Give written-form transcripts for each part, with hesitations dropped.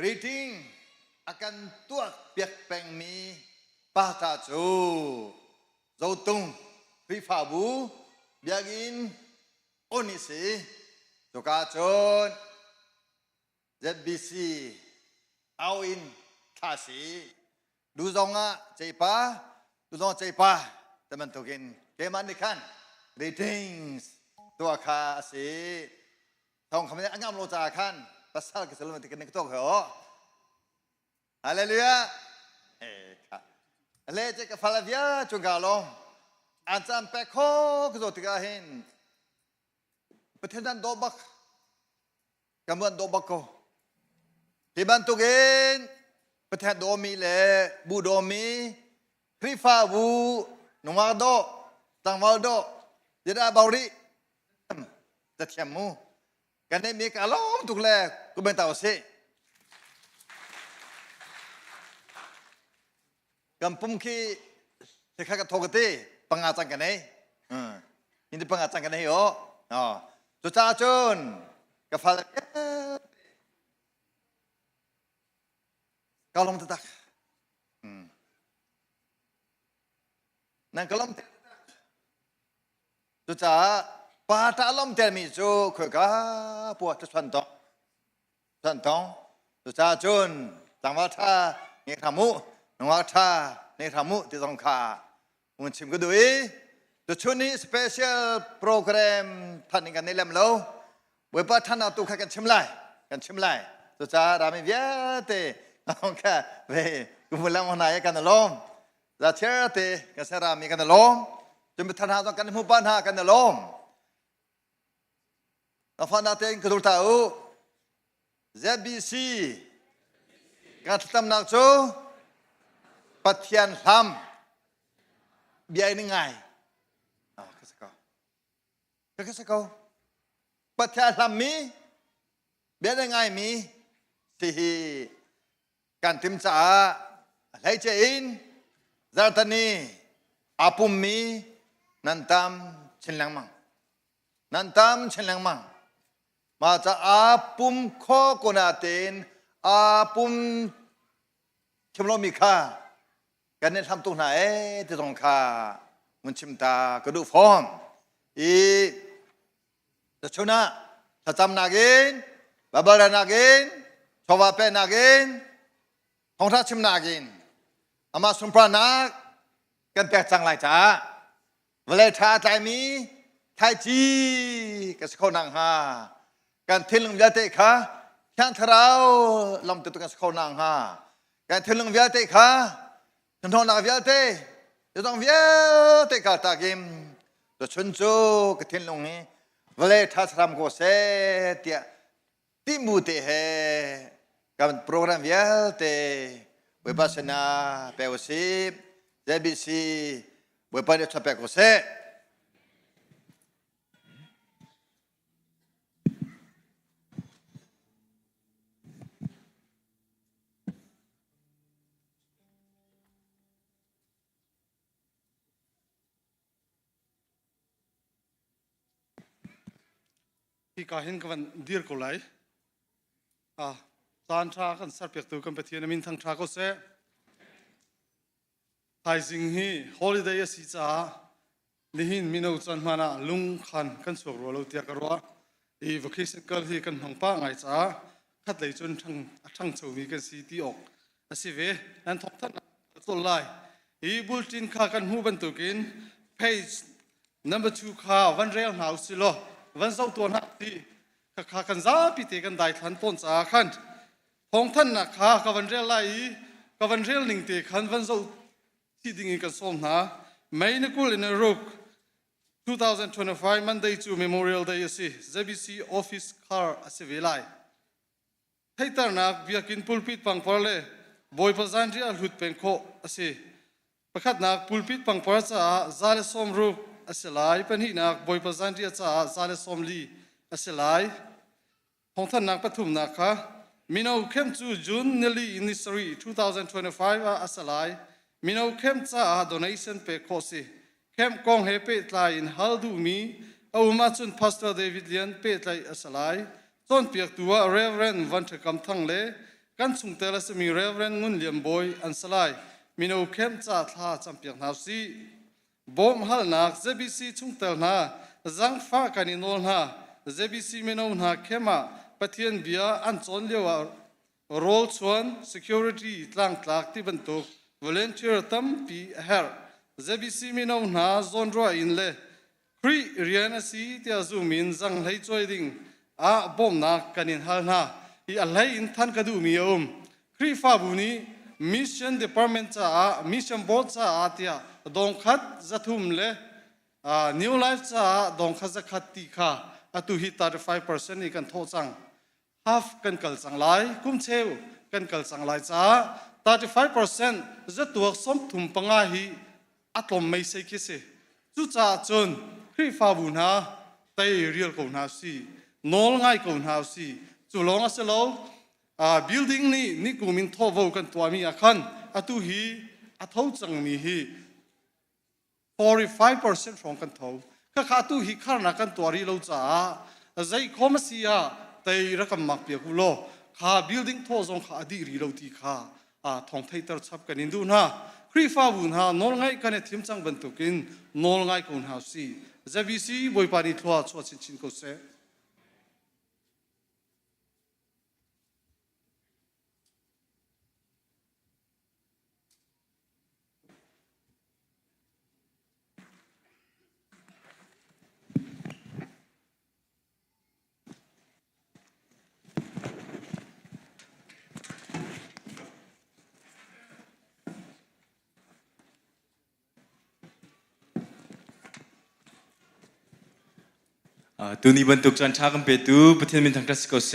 greeting akan tuak piak peng mi patacu zautung rifabu biagin onisi sokacon ZBC awin kasi duzonga cepa teman tukin kemanikan greetings tua kasi tong kami angam lojakan pasal keseluruhan tiket ketok ho haleluya lece ke falavia cungalong ansan pekho kezotigahin petendan dobak kamuan dobak ko dibantuin petet domi le bu domi rifa bu numado tangwaldo jadi bauri tetiamu kan ini kalau untuk le ku bentau sih kampung ki sekarang thogati pengacara kan ini pengacara kan yo Cucacun kepala kalau tetak nang kalau cuca pada alam termisu kega buat santong cucacun Thawngṭha ni kamu Thawngṭha ni kamu di Thawngṭha Chim kedui Chuni special programท่านกันนี่แหละมั้งเราเมื่อป้าท่านเอาตัวกันชิมไล่ตัวจ้ารามีเวียเตเอาแค่เว้กุมลังวันไหนกันน่ะล้มราเชเตกันเสรามีกันน่ะล้มจนไปท่านหาต้องกันมุบ้านหากันน่ะล้มเราฟังนาเตงกระดูกเต่า ZBC การทำนักโจปัทยันทำเบียร์นี่ไงKakak Patya lami biar ngai mi sihi kantim ca lai cein zartani apum mi nantam chenlang mang maca apum kho konaten apum chimlo mikha kan ne tham tu na ti tong kha mun chimta kadu form Cuna, tajam nagin, babal nagin, coba nagin, Thawngṭha Chim nagin, ama sumpranak, kan pecang lai ca, walai tha tai mi, tai ji, kesekonang ha, kan tilung viate kha, kian tharau, lam tu kan sekonang ha, kan tilung viate kha, contoh nak viate, contoh viate kata game, tu cuncu ketilung ni. Walai thasram ko se tia timute he kan program vialte webasana POC ZBC webane chape ko se kahin kawan dir ko lai Thawngṭha kan sarpek tu kan pathian min Thawngṭha ko se Thaizing hi holiday si cha nihin mino chan mana lung khan kan suak ro lo tia karwa I vacation kal hi kan hangpa ngai cha khat lei chun thang chomi kan si ti ok asive an Thawngṭha to lai I bulletin kha kan hu ban tukin page number 2 kha one rail now siloวันเสาร์ตัวนักที่ข้ากันจ้าพิธีกันได้ทันต้นจากขันของท่านนักข้ากับวันเรียลไลกับวันเรียลหนึ่งตีขันวันเสาร์ที่ดิ่งกันส่งหาไม่นึกว่าในรุก2025 Monday to Memorial Dayสิ ZBC Office Car สิเวลัยให้ตระหนักวิกินพูลปิดปังปอร์เล่บอยประจันที่อัลหุดเป็นโคสิประคัดนักพูลปิดปังปอร์จ้าซาเลสอมรุกAsilai penhinak boy pazanti acha zale somli asilai Thawngṭha nak pathum nakha mino khem chu June nili initiary 2025 asilai mino khem cha donation pe khosi khem kong he pe tlai in haldu mi awma chun pastor David Lian pe tlai asilai chon piak tua Reverend Vanceu kam thang le กันสุงเตลสมีเรเวนงุนเลียมบอยอันสลายมิโนเข้มจ่าท่าจำเปียงหาวซีบอมฮัลนักเจบีซีสุงเตลนาจังฟ้ากันอินโอลนาเจบีซีมิโนนาเข้มปะเทียนเบียอันจนเลียวโรลชวน security ตั้งหลักที่บรรทุก volunteer ตั้มปีเฮร์เจบีซีมิโนนาจนรัวอินเล่ครีเรียนสีที่อาจูมินจังให้ช่วยดิ่งบอมนักกันอินฮัลนาอีอะไรอินทันกระดูมีอมครีฟ้าบุนี mission department จ้า mission board จ้าอาทิยาดงขัดจะทุ่มเล่new life จ้าดงขัดจะขัดตีค่ะตุฮิตา35%นี่กันโทษจัง half กันกัลจังไลคุ้มเชวกันกัลจังไลจ้า35%จะตัวสมถุมปังอาฮีอัตลมไม่ใช่คิดสิจุจ้าจนครีฟ้าบุนาเตยเรียลกูนาซีนอลง่ายกูนาซีจุลองอาศัยเรา building นี่กูมินทว่ากันตัวมีอาคารตุฮีเท่าจังมีฮี45%ของกันเท่าก็ขาตุฮีข้านักกันตัวรีเราจ้าใจคอมเสียเตยรักมักเปียกุโลข้า building ทว่าจงข้าดีรีเราตีข้าท่องไทยตรัสกับกันอินดูนะครีฟ้าบุญฮานอลง่ายกันทีมจังบรรทุกินนอลง่ายกูนาซีจะวิซีบอยปานิทัวชัวชินก็เสตัวนี้บรรทุกจันทร์กันไปดูประเทศมินทางคลาสสิกเส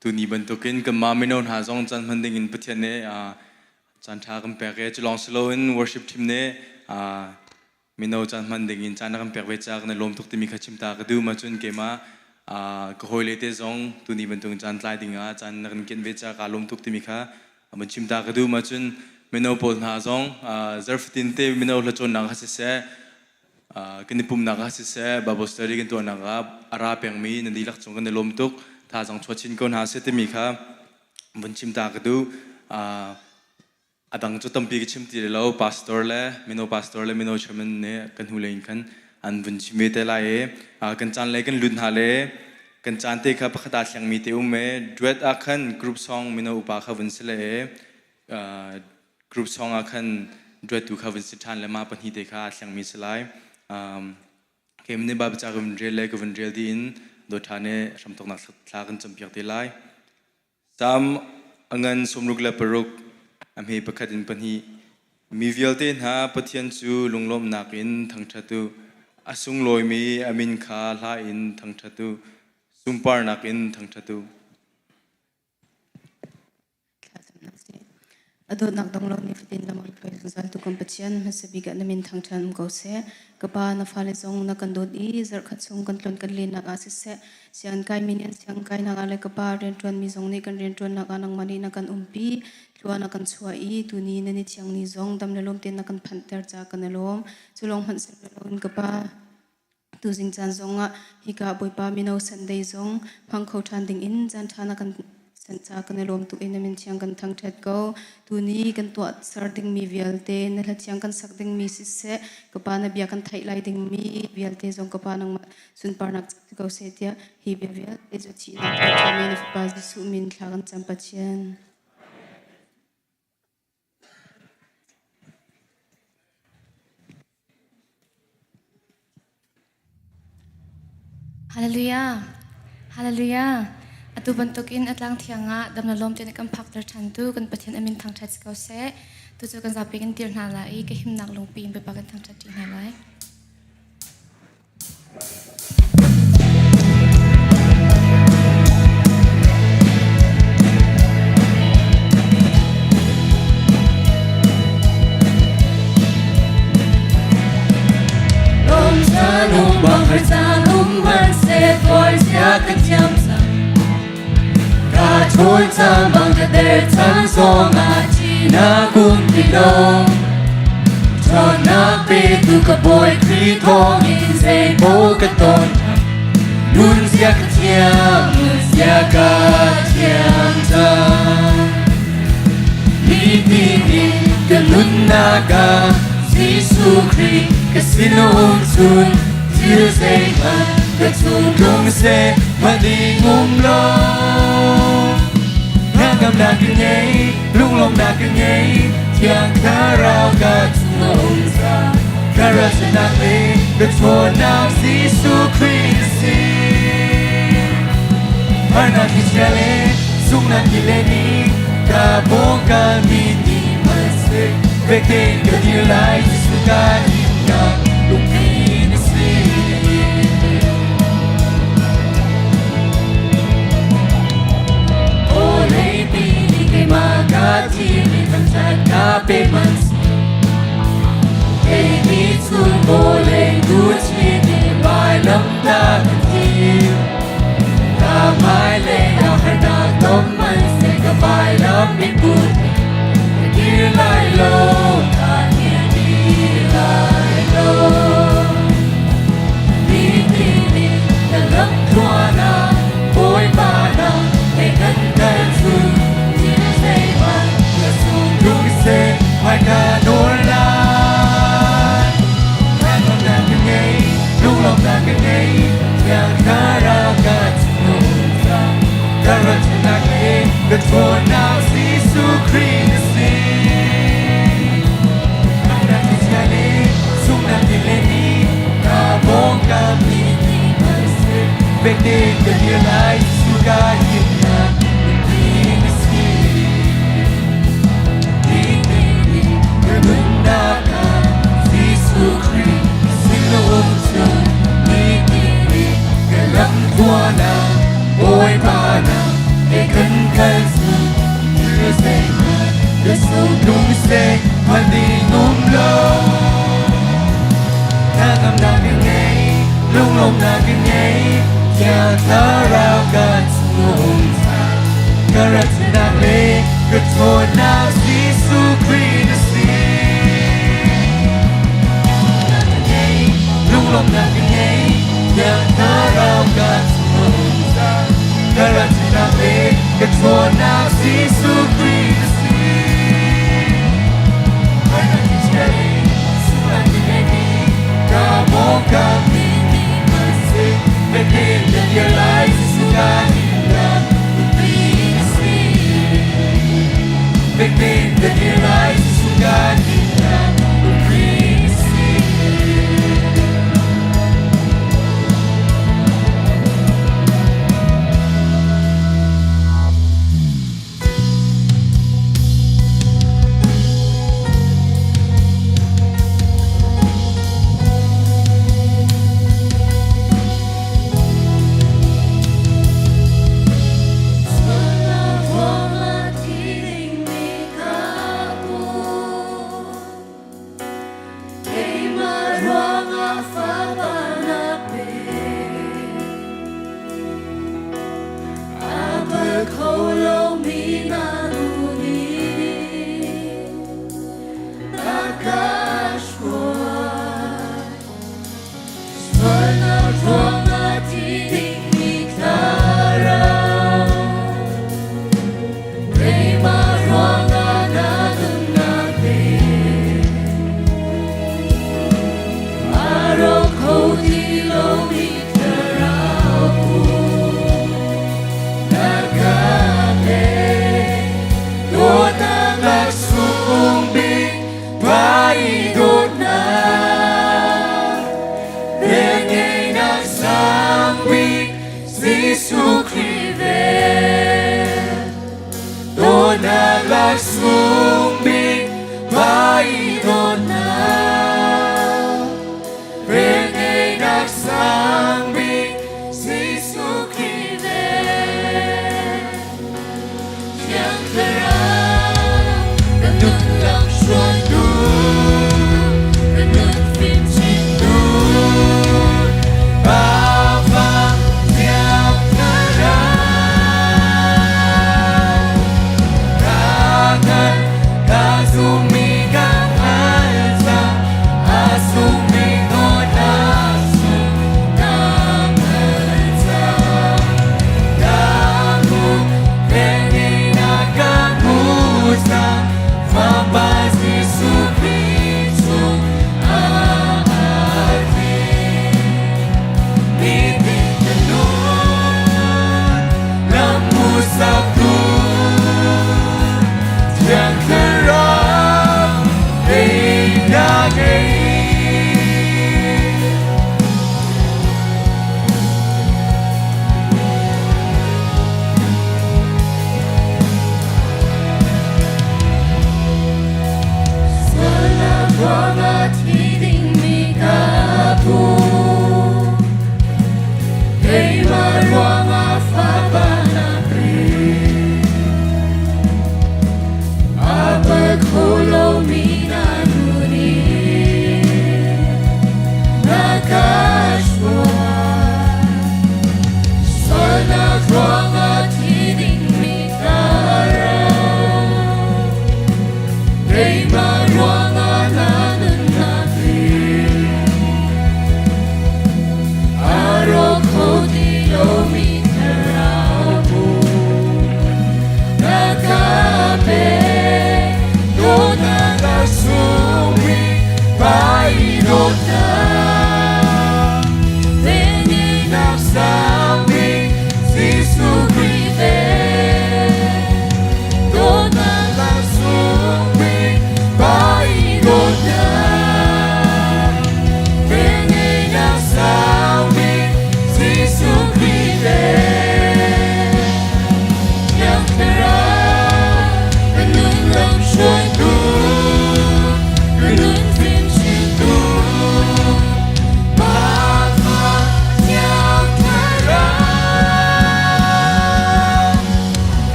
ตัวนี้บรรทุกินกับมาไม่นอนหาจงจันทร์มันดิ่งประเทศนี้จันทร์กันไปก็จะลองสโลว์ worship team นี้ไม่นอนจันทร์มันดิ่งจันทร์กันไปเวจากในลมทุกที่มีขจิมตากระดูมาจนเกมาก็หอยเลเตจงตัวนี้บรรทุกจันทร์ไล่ดิ่งจันทร์กันกินเวจากลมทุกที่มีข้ามันจิมตากระดูมาจนไม่นอนปนหาจงZerftinเตไม่นอนละจนนังฮัสเซ่กันในปุ่มนักสิเสบาบสตอรี่กันตัวนักอาราเปียงมีนันดีลักจงกันในลมตุกท่าจังชวชินก้นหาเสตมีครับบนชิมตากระดูดังจุดตั้มปีกชิมตีเราพาสตอร์เล่มิโนพาสตอร์เล่มิโนชมันเนี่ยกันหูเลยกันอันบนชิมเตลัยกันจานเล่กันลุ้นหาเล่กันจานเตะครับขดาเสียงมีเตอุเมดูเอตอาคันกรุ๊ปซองมิโนอุปาข้าวันเสเล่กรุ๊ปซองอาคันดูเอตดูข้าวันสิทานเล่มาปนฮีเตค่ะเสียงมีสลายเกมนี้บาบจากวันเรียลเล็กวันเรียลดินโดยท่านเนี่ยทำตกนักลากันจำเพียงที่ไล่ตามเงินสมรุกและปรุกอเมริกาดินปนีมีวิลเทนหาปะเทียนจูลงลมนักอินทั้งชัตุอาสุงลอยมีอามินคาลาอินทั้งชัตุซุมปาร์นักอินทั้งชัตุอดนักดงลงนิฟตินละมันไปจันทุกคนเปนมันสบิกันมินทางชันก็เสกบ้านฟ้าเลซงนักกันโดดอีจร์ขัดซงกันตลนกันลีนักอาศิเสเสียงกายมินินเสียงกายนักอะไรกบ้าเรียนจวนมีซงนี่กันเรียนจวนนักนักมันนี่นักกันปีชัวนักกันชัวอีตุนีนันนี่เสียงนี่ซงดำในลมเตียนนักกันพันเตอร์จากกันในลมจุลงหันเสลนกบ้าตูจิงจันซงฮิกาบุยปามิโนสันเดย์ซงพังเขาทันดิ่งอินจันทานักกันสันจากในลมตุอินมินเชียงกันทั้งเท็ดก็ตัวนี้กันตัวสารดิ่งมีวิลเตนนั่นเชียงกันสักดิ่งมีสิเสกปานะเบียกันไทยไลดิ่งมีวิลเตจงกปานังสุนปานักก็เสียฮีเบียวิลเตจุชีนักจะมีนฟปาจิสุมินทากันจำปัจเจียนฮาเลลูยาฮาเลลูยาอตุบันตุกินอัตลังเทียงะดำนลมเจนกันพักตรชันตุกันปะเทียนอมินทางชัดสกาวเซตุจูกันจับไปกันเตียนหาไลก็หิมนักลงปีนไปปากันทางชัดจีนหาไลลมชาลมบังฮาร์จาลมมันเซฟอร์เซียกันยามชนจำบังกระเดิดทั้งสองอาจีน่ากุมติดลมจนนักเป็ดตุกบอยครีทองอินเซโบกระตนนุ่นเสียกระเทียมเสี tiaga Thawngṭha Nitini kalunnaga Giêsu Christ kasinong sun Thiêu dây mà Các chung đông sẽ mà đi ngum lo Nga ngam na kinh nhây Lung lom na kinh nhây Thiang khá rao cả Thawngṭha Cả ra chân nạc lê Các thô nam Giêsu Christ Har na khi chia lê Dung na khi lê ni Cả bố cả mi ni mà sẽ Về kênh cả điều lại Giêsu ca hiểm ngạc Lung đi na si Ô lê bi ni kê ma ca thi Ni thăng chát ca bê man si Ê ni chung bố lê Du chi ni vai lâm ta ca thi Cả mai lê áo har na Tôm man se ca vai lâm mi bút Đi lại lâu Cả nhiên đi lại lâu Đi đi đi Đã lấp thua na Bôi ba na Hãy cân cân sư Nhìn dây mà Đã xuống đúng xe Hoài ca nối lại Hãy lòng nàng kinh ngây Lúc lòng nàng kinh ngây Nhàng khá ra cả Thawngṭha Cả ra chân nàng lê Được thua nào Giêsu Christ Về tên cần điều lại Giêsu ca hiểm ngạc Đừng đi na si Đi đi đi Người mừng na ca Giêsu Christ Xin lỗi ông trời Đi đi đi Người lắm thua na Ôi ba na Để cân cân sự Đưa dây mà Đưa sâu đúng xe Mà đi ngôm lâu Nga ngam na kinh ngây Lung lom na kinh ngây Nhà thả rao cả Thawngṭha Cả ra chân nàng lê Cực thô nào Giêsu Christ Lung lom na kinh ngây Nhà thả rao cả Thawngṭha Cả ra chân nàng lê Cực thô nào Giêsu Christ Hãy nàng đi chia lê Xung nàng đi lê đi Cả bố cả mi ni mà sẽ Về tên được điều lại Giêsu ca hiểm ngạc Đừng đi na si Về tên được điều lại Giêsu ca hiểm ngạc Đừng đi na si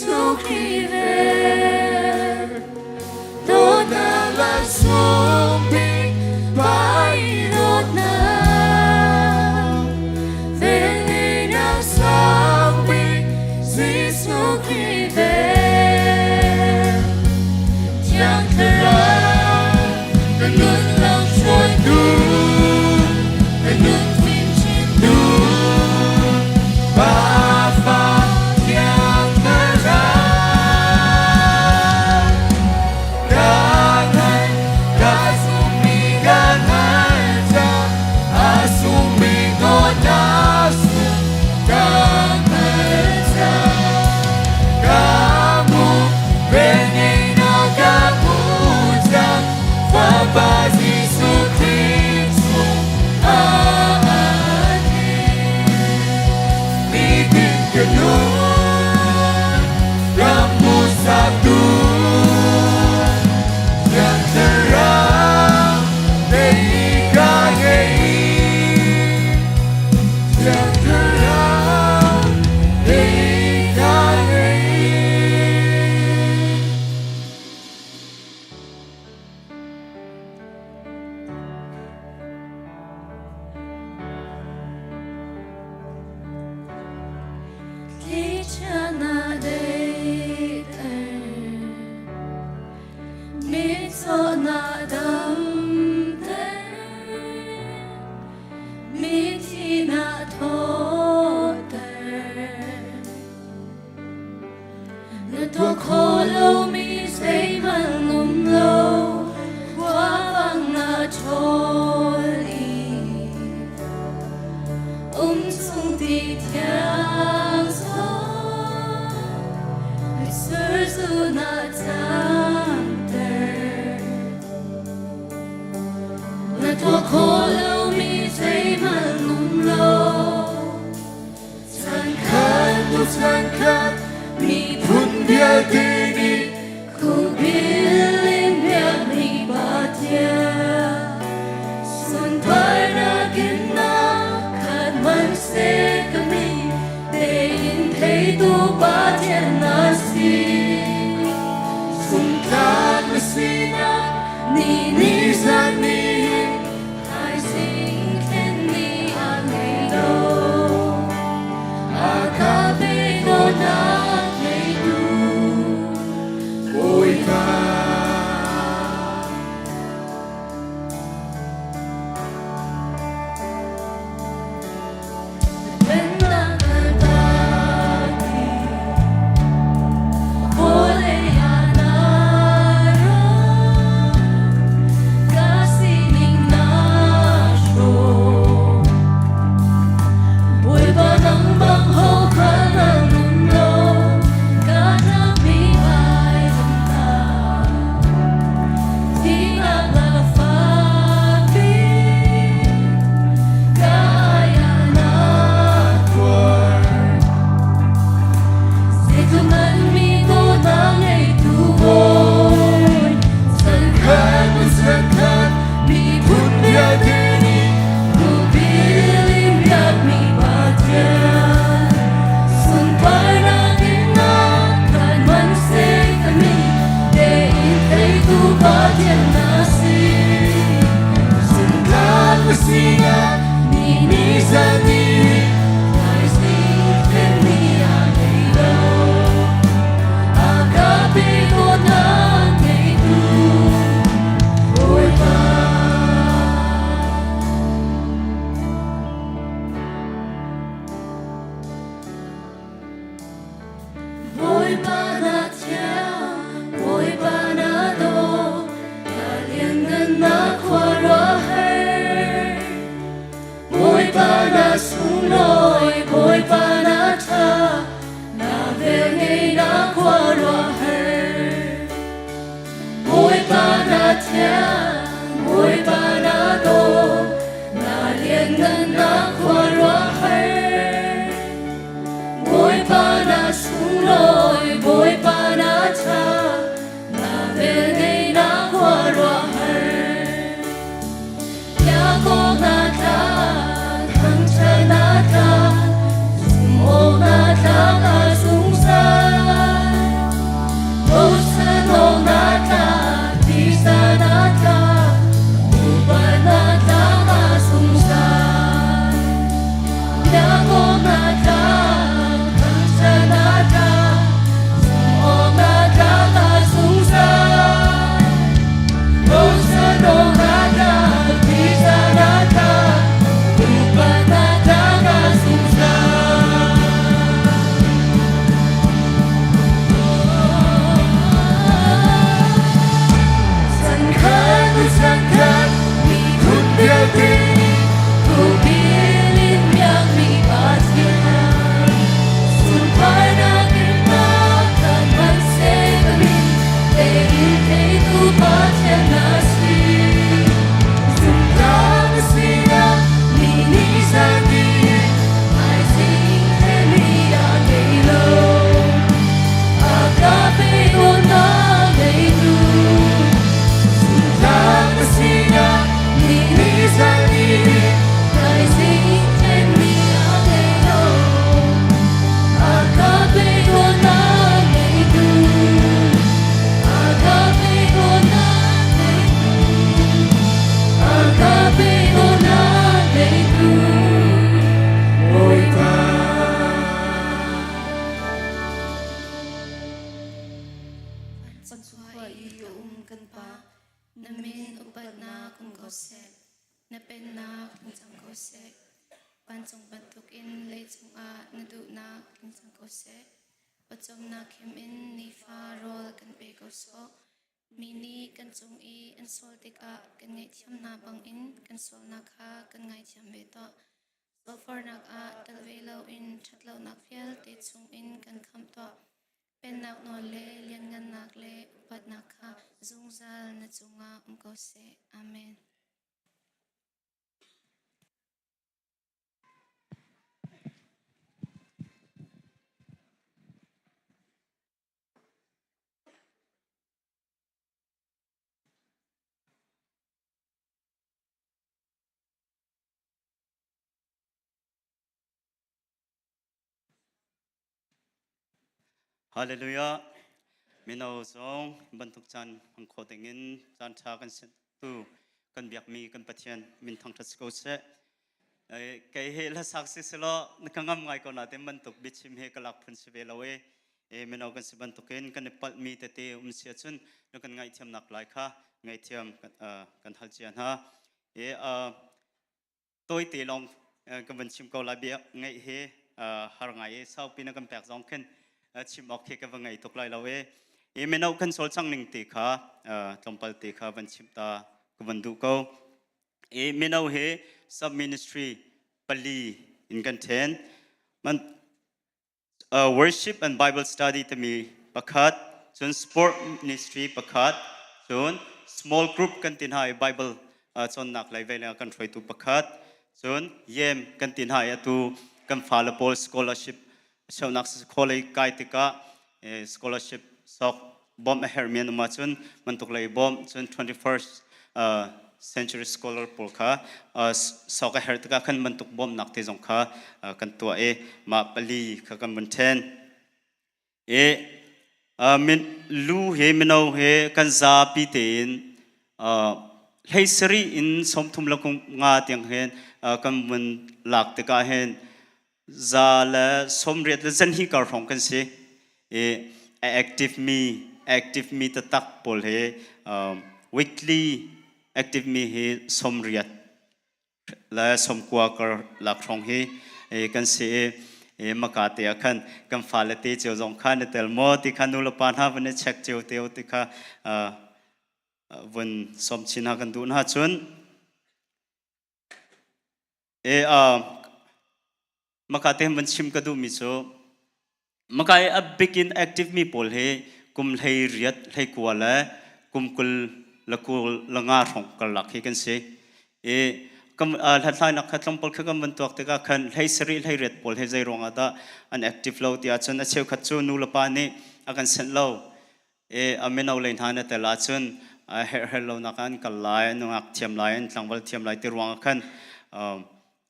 Giêsu khi về đốt na là xuống bình bãi đốt na về ngày nào sáng bình Giêsu khi về chẳng thể ra cái nước lòng trôi đúng cái nước phim trên đúng ba pha chẳng thể ra gangan kasumi gangan cha asumi godasu gangan cha kamu benay no kamu cha fa ba Giêsu Cristo bikin kedua kamu satu yang terang dari kagei yang terang dari kagei Kichana de Mitsona dam te Mitina tho te Le to kholo mi sei man ngum lo Qua vang na choli Sung ti thiang so Sir su na tam ter Le to kholo mi sei man ngum lo San kan mi pun bia dini Ku bilin bia mi batia Sun par na gina Vanceu kami dein thấy tu ba thiên na si sungkat mesina ni san ni ai sing ken ni angai do akabe do na nei du oi ka Hãy subscribe ปัจจุบันอยู่กันปะนมินอุปนาคุงโกเสนเป็นนาคุงจังโกเสปันจงบันทุกอินเลยจงอาณดูนาคุงจังโกเสปัจจมนาเขมอินนิฟาโรลกันเปโกโซมินีกันจงอีอันโซติกะกันไงเทียมนาบังอินกันโซนาคากันไงเทียมเบตอโซฟอร์นักอาตลเวลาอินชัดเลานักเฟลติดจงอินกันคำตอเป็นนักนอนเลเลียนกันนักเลอุปัตนักาจุงซัลนจุงอาโกเซอาเมนฮาเลลูยามินาซองบรรทุกจันพังโคติงินจันทากันเสตุกันเบียกมีกันปะเทียนมินทังทัสโกเซไกเฮลสักสิสโลนักงามไงก่อนนะเต็มบรรทุกบิชิมเฮกลักพันสเวลาเวมินากันสิบรรทุกเงินกันปัลมีเตเตเสียจุนนักไงเทียมนักหลายค่ะไงเทียมกันฮัลเจียนฮะตัวตีลองกันบัญชิมเกาลาเบียไงเฮหาไงเศร้าปีนักกันแปลกสองขึ้นชิมออกเก็บไงตกไล่เราไม่นเอาคันโซลจังหนึ่งตีขาจอมปัลตีขาบันชิมตากันดูเขาไม่นเอาเฮซับมินิสทรีปลีอินกันเทนมัน worship and Bible study จะมีประคัดจน sport ministry ประคัดจน small group กันตินหาย Bible จนนักไล่เวลากันช่วยตัวประคัดจนเยี่ยมกันตินหายตัวกัน follow scholarshipชาวนักสกอลไกติกาscholarship สอกบอมเฮอร์เมียนมาจนมันตุกเลยบอมจน 21st century scholar ปอลค่ะสอกเฮอร์ติกาขันมันตุกบอมนักที่จงค่ะกันตัวมาปลีค่ะกันมันเทนมินลูเฮมินเอาเฮกันซาปีเตนเฮสรีอินสมทุมละคงงาเตียงเฮนกันมันหลักติกาเฮนzala somriat la zan hi kar phong kan se active me ta tak pol he weekly active me he somriat la somkwa kar lak thong he kan se makate akhan kam falate cheu jong khan tel mo ti khanul pan ha bane check cheu teu ti kha vun som china kan dun ha chun makate man chim ka du mi so makai a begin active mi pol he kum lei riat lei kwala kum kul lakul langa thong kal lak he kan se kam thlai nak khatlam pol kham ban tok te ka khan lei sari lei riat pol he jai ronga da an active lo ti a chun a cheu khat chu nu la pa ni akan sen lo amenau lein hana te la chun her lo na kan kal lai nu ak thiam lai an tlangwal thiam lai te ronga khan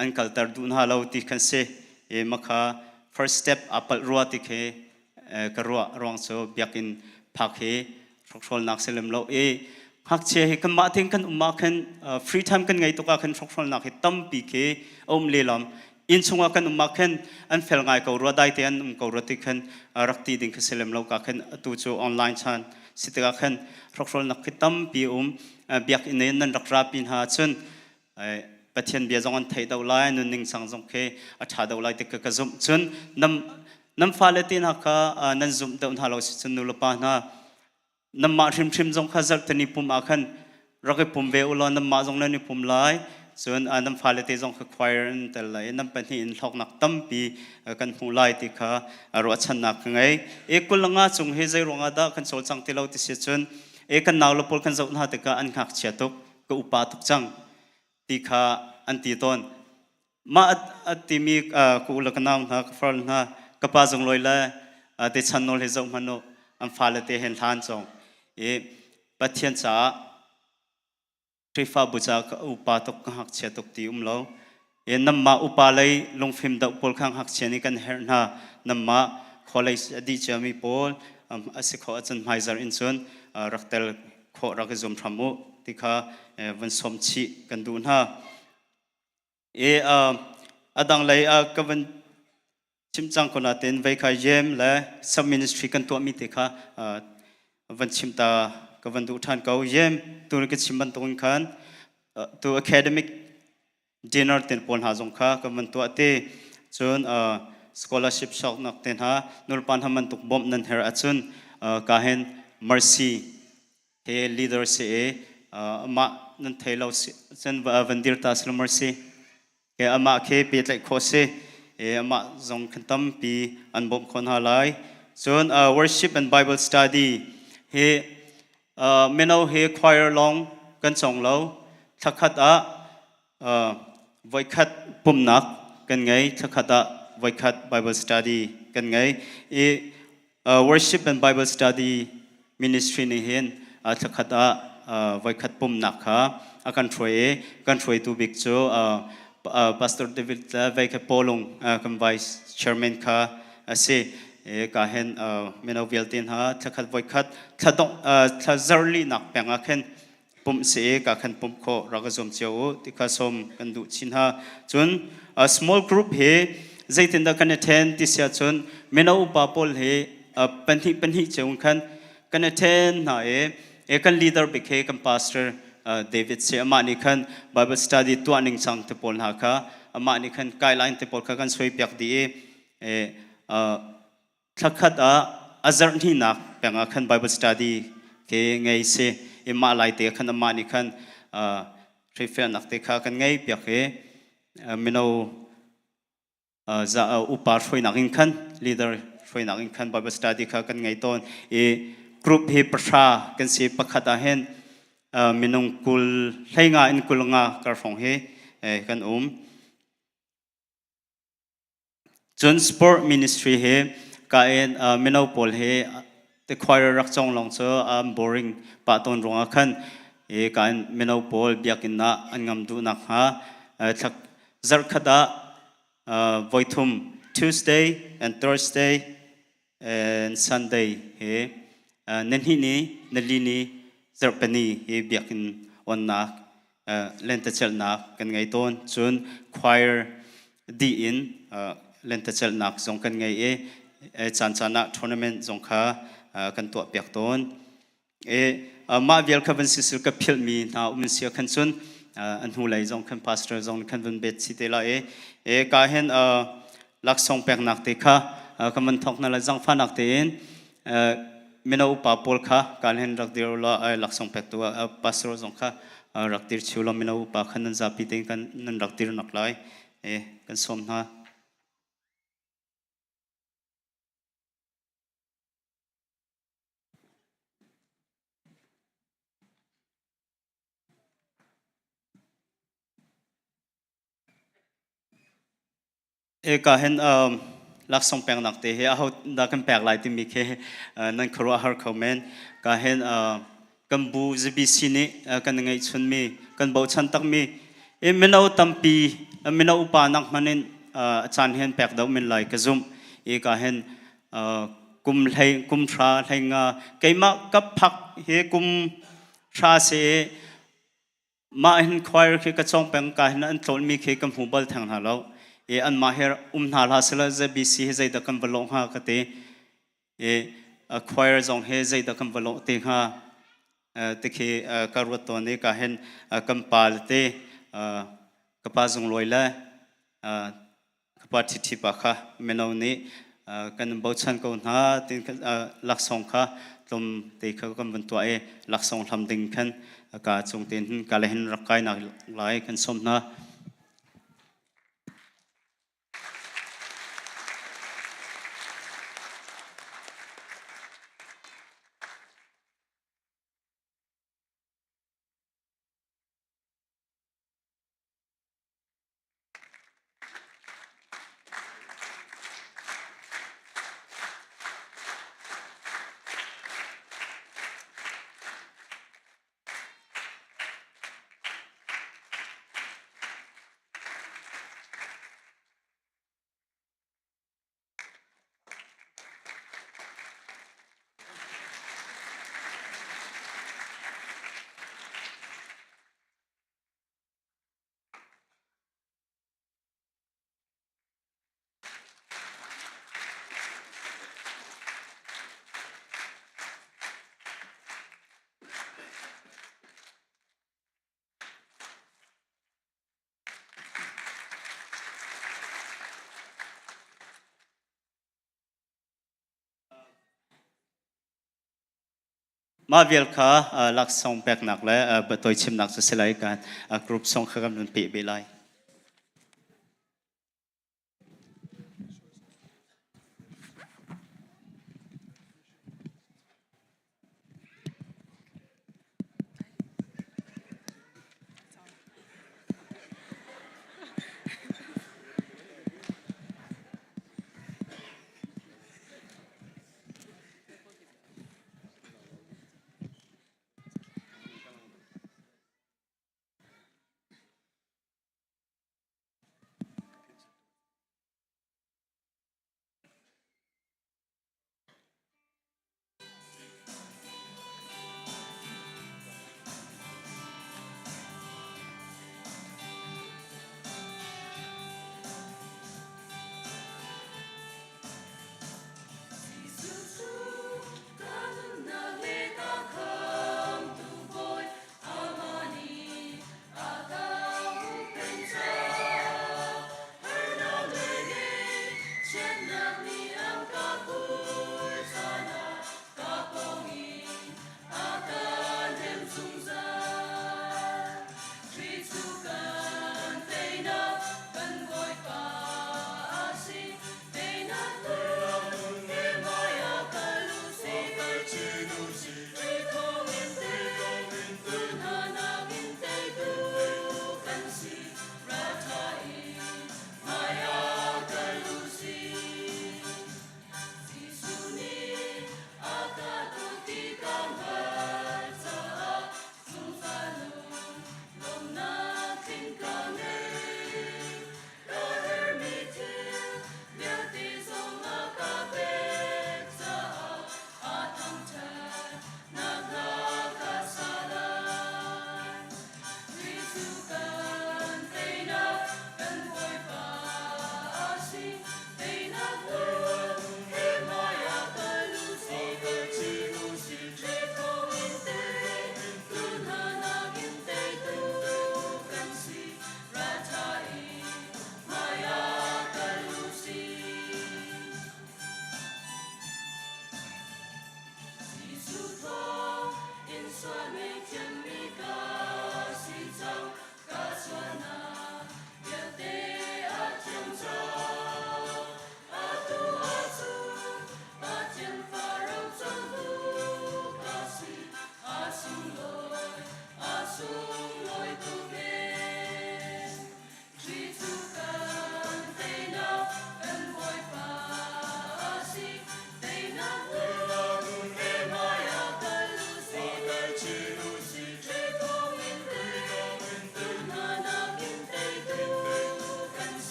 an kaltar dun ha lo ti kan se makha first step apal ruwa ti khe karwa rong so biakin phak he rokhrol nak selem lo hak che he kan ma thing kan umma khan free time kan ngai to ka khan rokhrol nak he tam pi khe om lelam in chunga kan umma khan an fel ngai ko ro dai te an ko ro ti khan rakti ding khe selem lo ka khan tu chu online chan sitega khan rokhrol nak he tam pi biak in nan rakra pin ha chunปะเทียนเบียจงอันไทยดาวไลน์นุ่งสังจงเคอัฐาดาวไลน์ติดกับจุ่มจนน้ำฟ้าเลตินหักนั่นจุ่มดาวน์ฮาโลจนนุลปานะน้ำมาชิมจงข้าจักตนิปุ่มอาคันรักปุ่มเวอุลน้ำมาจงนั่นนิปุ่มไลจนน้ำฟ้าเลติจงข้าควายร์นแต่ไลน้ำเป็นที่อินทอกนักตั้มปีกันหูไลติข้ารวดชันนักไงกุลงาจงเฮใจรวงอาดากันโซลจังติเลาติเสียจนกันนาวลปอลกันจุ่มหาติกาอันหักเชียตุกก็อุปาทุกจังตีขาอันตีต้นมาอันตีมีกูลักน้ำนะฟอลนะกระปาจงลอยละติชันนอลเฮจงมันโนอันฟ้าเลติเห็นทานจงปัจเจียนจ้าทริฟาบุษาอุปาตุกหักเชียตุกตีเลาน้ำมาอุปาเลยลงฟิล์มดอกปอลข้างหักเชียนี่กันเห็นนะน้ำมาขอเลยดีเจมีปอลสิขออาจารย์ไมซาร์อินซุนรักเตลขอรักจุ่มพรมุติข้าวันสมชิกันดูนะอดังเลยก็วันชิมจังคนนั้นไว้ขายเยี่ยมและซับมินิสทรีกันตัวมิติข้า วันชิมตากับวันดูท่านเกาเยี่ยมตัวนี้ก็ชิมบันตรงขันตัว academic dinner เต็นปนหาจงค่ะกับวันตัวเต้จนscholarship ชอกนักเต็นหานุรปันทำมันตุกบ่มนั่นเฮอจนกาเห็น mercy เฮ leader เสียมานั่นเทเราจนวันดีร์ตาสล mercy เฮมาเคปีเล็กโคเซมาจงขันตั้มปีอันบ่มคนหาไลจนworship and Bible study เฮเมนูเฮ choir ลองกันส่งเราทักขัดไว้ขัดปุ่มนักกันไงทักขัดไว้ขัด Bible study กันไงworship and Bible study ministry นี่เห็นทักขัดไว้ขัดปุ่มนักค่ะกันช่วยตัวบิ๊กโจpastor David ไว้ขัดโปลงกัน vice chairman ค่ะเสก็เห็นเมนูเวลตินฮะทักขัดไว้ขัดถ้าต้องถ้า zarly นักแปลงกันปุ่มเสียกับขันปุ่มโคเราก็สมเจ้าที่ข้าสมกันดูชินฮะจน small group เฮใจตินดากันเทนที่เสียจนเมนูอุปปอลเฮเป็นที่เจ้าขันกันเทนหน่ากัน leader บิเคกัน pastor David เสียมานี่ขัน Bible study ตัวหนึ่งสังเตปอลฮะค่ะมานี่ขัน guideline เตปอลค่ะกันสวยเปียกดีทักขัดอาจารย์ที่นักแปลงขัน Bible study เกไงเสียมาลายเตะขันมานี่ขันทริฟเฟนักเตะข้ากันไงเปียกมิโนจะอุปาช่วยนักอินขัน leader ช่วยนักอินขัน Bible study ข้ากันไงตอนกรุ๊ปเฮประชากันเสียประคัดเห็นมินงกุลให้งาอินกุลงากระฟงเฮกันจน sport ministry เฮกันมินงปอลเฮแต่ควายรักจงลงเสือboring ปะตนรงขันการเมนูโพลบียกินนะอันงามดูนักฮะทักจักขัดวันทุ่ม Tuesday and Thursday and Sunday นั่นที่นี่นั่นลีนี่จักเป็นนี่บียกินวันนักเล่นตะเชลนักกันไงต้นส่วน choir ดีอินเล่นตะเชลนักส่งกันไงจันทร์นัก tournament ส่งค่ะกันตัวเปียกต้นมาเวลคับวันสิลกับพิลมีนาอุมเสียขันซุนอันหูไหลจงขันพาสเตอร์จงขันวันเบ็ดสิเตล่าการเห็นลักษณ์แปลงนักเตะค่ะก็มันทอกนั่นแหละจังฟ้านักเตะเมนูอุปปอลค่ะการเห็นรักเดียวละลักษณ์แปลงตัวพาสเตอร์จงค่ะรักเดียวชิวละเมนูอุปขันนั้นจะพิจารณากันนั้นรักเดียวนักไล่กันสมนะก็เห็นลักษณะแปลงนักเตะเขาดักกันแปลกหลายที่มีแค่นั่นครัวฮาร์คอมเมนก็เห็นกันบูจะบีซีนี่กันยังไงชนมีกันบ่าวชันตักมีไม่เอาตั้มปีไม่เอาอุปนักมันเองอาจารย์เห็นแปลกดาวมันไหลก็ซุ่มก็เห็นกุมไทยกุมชาไทยงาเกี่ยมากับพักกุมชาเสมาเห็นควายคือก็จ้องแปลงก็เห็นอันโตมีแค่กันหูบอลทางหาเราอันมาเฮร์นาลาสละจะบีซีเฮใจดักกันบลงฮะก็เตควายจงเฮใจดักกันบลงเตฮะเตคีการวัดตัวนี้ก็เห็นกันปาลเตกับปาจงลอยละกับปาทิทิปะค่ะเมนูนี้กันบ่ชันก็น่าตินลักษณะค่ะตรงเตะเขากันบนตัวลักษณะทำดิ่งกันก็จงเต็นการเห็นรักไก่นักหลายกันสมนะ มาเวลค่ะลักส่งแปลกหนักและบตัวชิมหนักสุดสลายกันกรุ๊ปส่งข้ามนุนปีไปเลย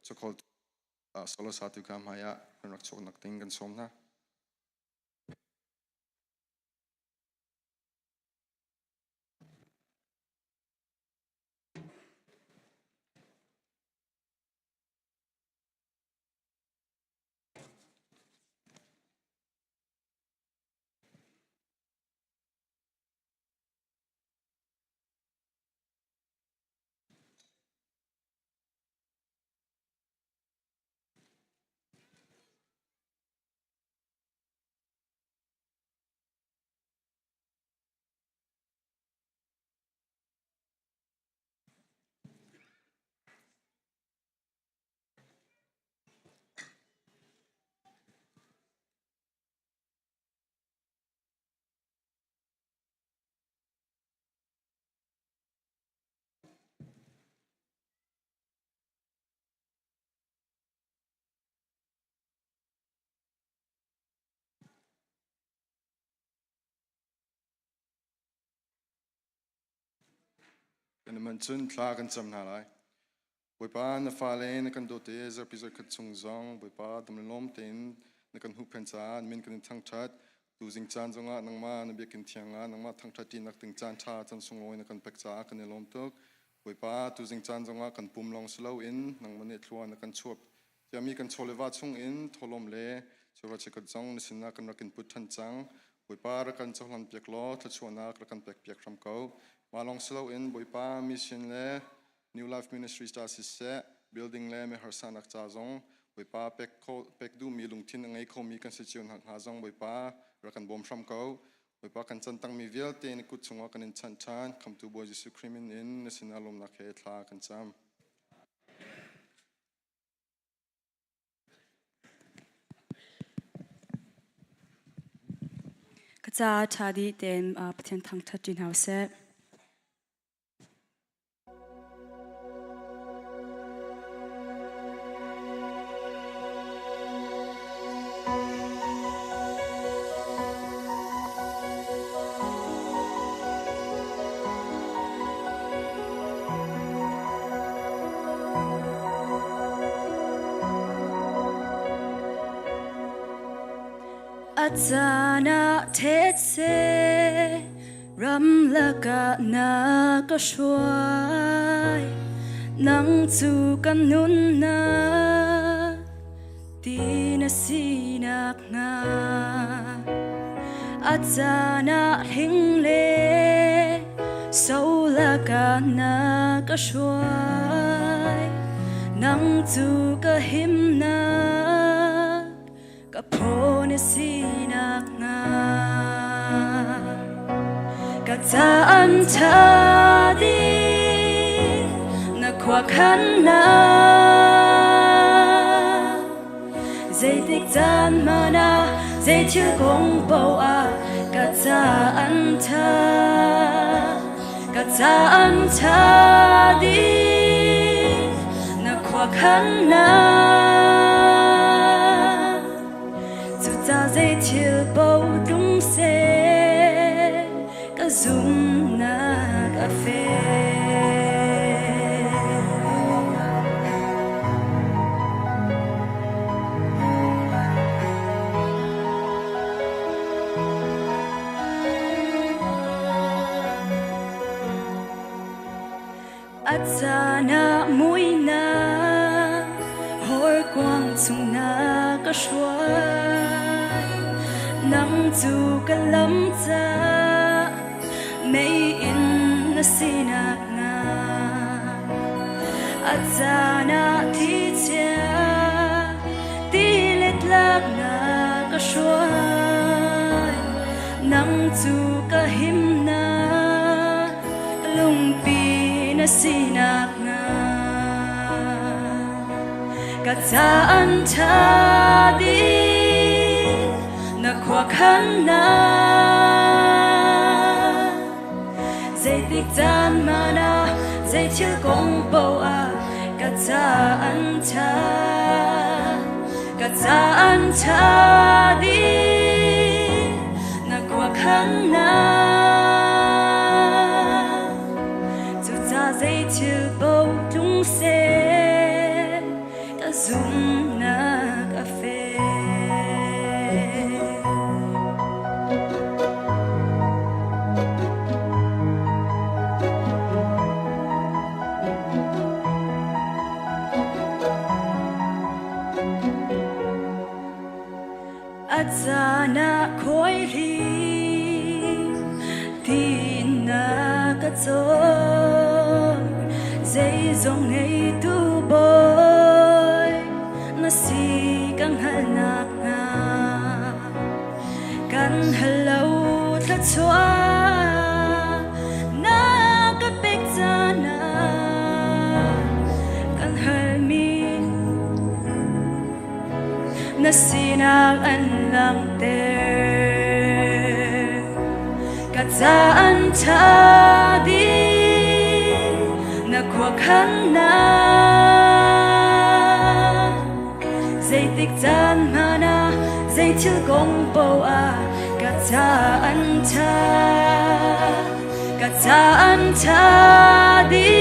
Chokol solo satu kam haya penak chok nak ting kan somna kan man chun thla kan cham na lai boi pa na fa le na kan do te zer pi zer khat chung zong boi pa dam lom ten na kan hu pen cha min kan thang that tu jing chan zonga nangma na biakin thianga nangma thang that tin nak ting chan tha chan sungoi na kan pek cha kan lom tok boi pa tu jing chan zonga kan pum long slow in nangma ne thluan na kan chuap ya mi kan cholewa chung in tholom le chura chikat zong nisina kan rakin put than chang boi pa ra kan cholan pek lo thachuana ra kan pek pek ram ko malong slow in boi pa mission le New Life Ministry Star se building le me harsanak cha zong boi pa pek du mi lung thin ngai kho mi constitution ha zong boi pa ra kan bom ram ko boi pa kan chan tang mi vel te ni kut chunga kan in chan chan come to boy Jesus crimin in nisina lom na khe thla kan cham Kacha chadi tem pathian Thawngṭha tin house Atsana tetse ramlaka na kashwai nang chu kanun na tina sinak na atsana hingle saulaka na kashwai nang chu kahimna kapone sinak na Thawngṭha di na khwakan na dây tích tan mana dây chiêu gong bao a Thawngṭha di na khwakan na dây chiều bao đúng xe cả zoom na cà phê Atsana mui na hor quang chung na cả xoay nắng dù cả lắm cha mấy in na sinak na atsana thi cha ti let lak na ka xoay nắng dù cả him na lung pi na sinak na Thawngṭha di na khwakan na dây tích tan mana dây chiêu gong bao a Thawngṭha di na khwakan na chu cha dây chiêu bao tung se ka zoom na cà phê Atsana khoi li tin na ka chor dây dòng ngày tu boy na si kang halnak na kan hello tha chwa na ka pek na kan halmi na sinak an lang ter Thawngṭha di na khwakan na dây tích tan mana dây chiêu gong bao a Thawngṭha di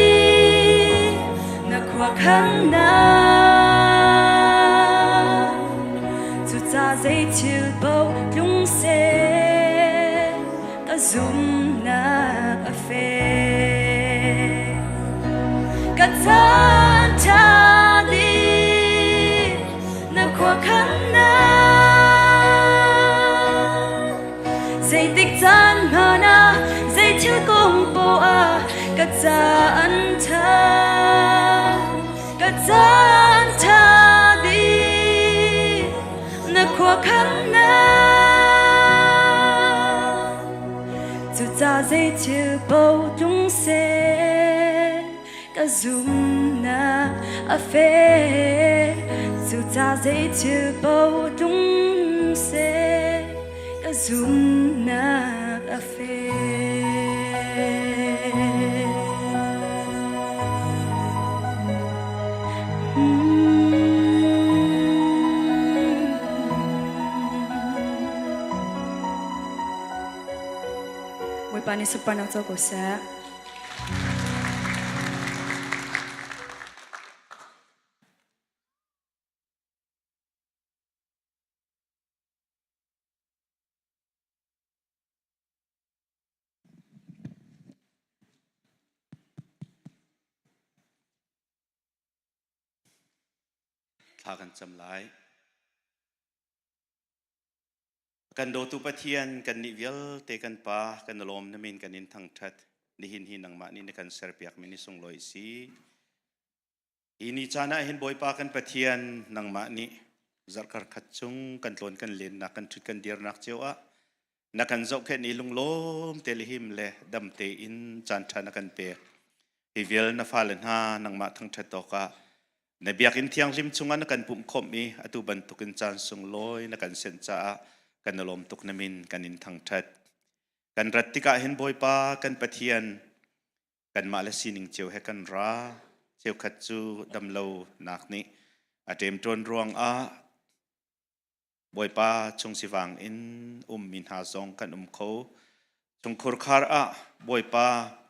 Thawngṭha Thawngṭha đi na khua khăn na dù ta dây chiều bầu trung se cả zoom na a phê dù ta dây chiều bầu trung se cả zoom na a phê Mùi pani super nang cho ko sa thàกันจำไลกันโดตุปะเทียนกันนิเวลเตกันปากันลมนมินกันนินทั้งทัดนิหินหินังมานี่ในกันเสร์เปียกมินิส่งลอยสีอินิจานะเห็นบอยปากันปะเทียนนังมานี่จักรขัดจุงกันลนกันเลนนักกันชุดกันเดียร์นักเจ้าอะนักกันจบแค่นี้ลุงลมเตลิหิมเลดำเตอินจันทานักกันเปียฮิเวลนัฟาเลนฮานังมาทั้งทัดตอกะในเบียกินเทียงริมจุงนักกันปุ่มคมมีอตุบันตุกันจานส่งลอยนักกันเซนจ้ากันลมตุกนมินกันอินทั้งทัดกันรัตติกะเห็นบอยปากันปะเทียนกันมาเลสินิงเจียวให้กันราเจียวขัดจูดำโลนักนี้อาเจมจนรวงอาบอยปาชงสิวังอินมินหาซองกันเขาชงคุรคาร์อาบอยปา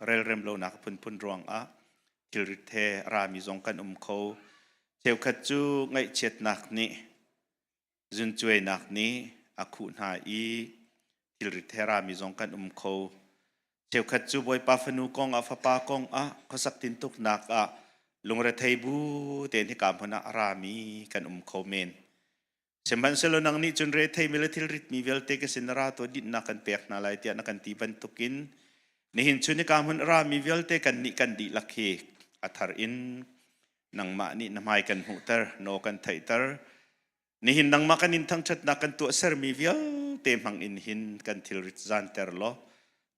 เรลเรมโลนักพุนรวงอาทิลริเทรามีซองกันเขาเจียวขัดจูไงเช็ดนักนี้จุนจวยนักนี้อาคูนาอีทิลริเทรามีซองกันเขาเจียวขัดจูบอยปาฟนูกองอาฟปากองอาขสักตินตุกนักอาลุงระเทบูเตนที่กามพนารามีกันเขาเมนเช่นบันเซโลนังนี้จนเรทไทมิลทิลริตมีเวลเตกสินราตัวดินนักกันเปียกนาลายเตียนักกันตีบันตุกินนี่หินชุนิกามพนารามีเวลเตกันนิกันดีลักเฮอัธารอินนังมานี่นำให้กันหูเตอร์โนกันไทเตอร์นี่หินนังมากันอินทั้งชัดนักกันตัวเซอร์มีเวลเตมังอินหินกันทิลริตจานเตอร์โล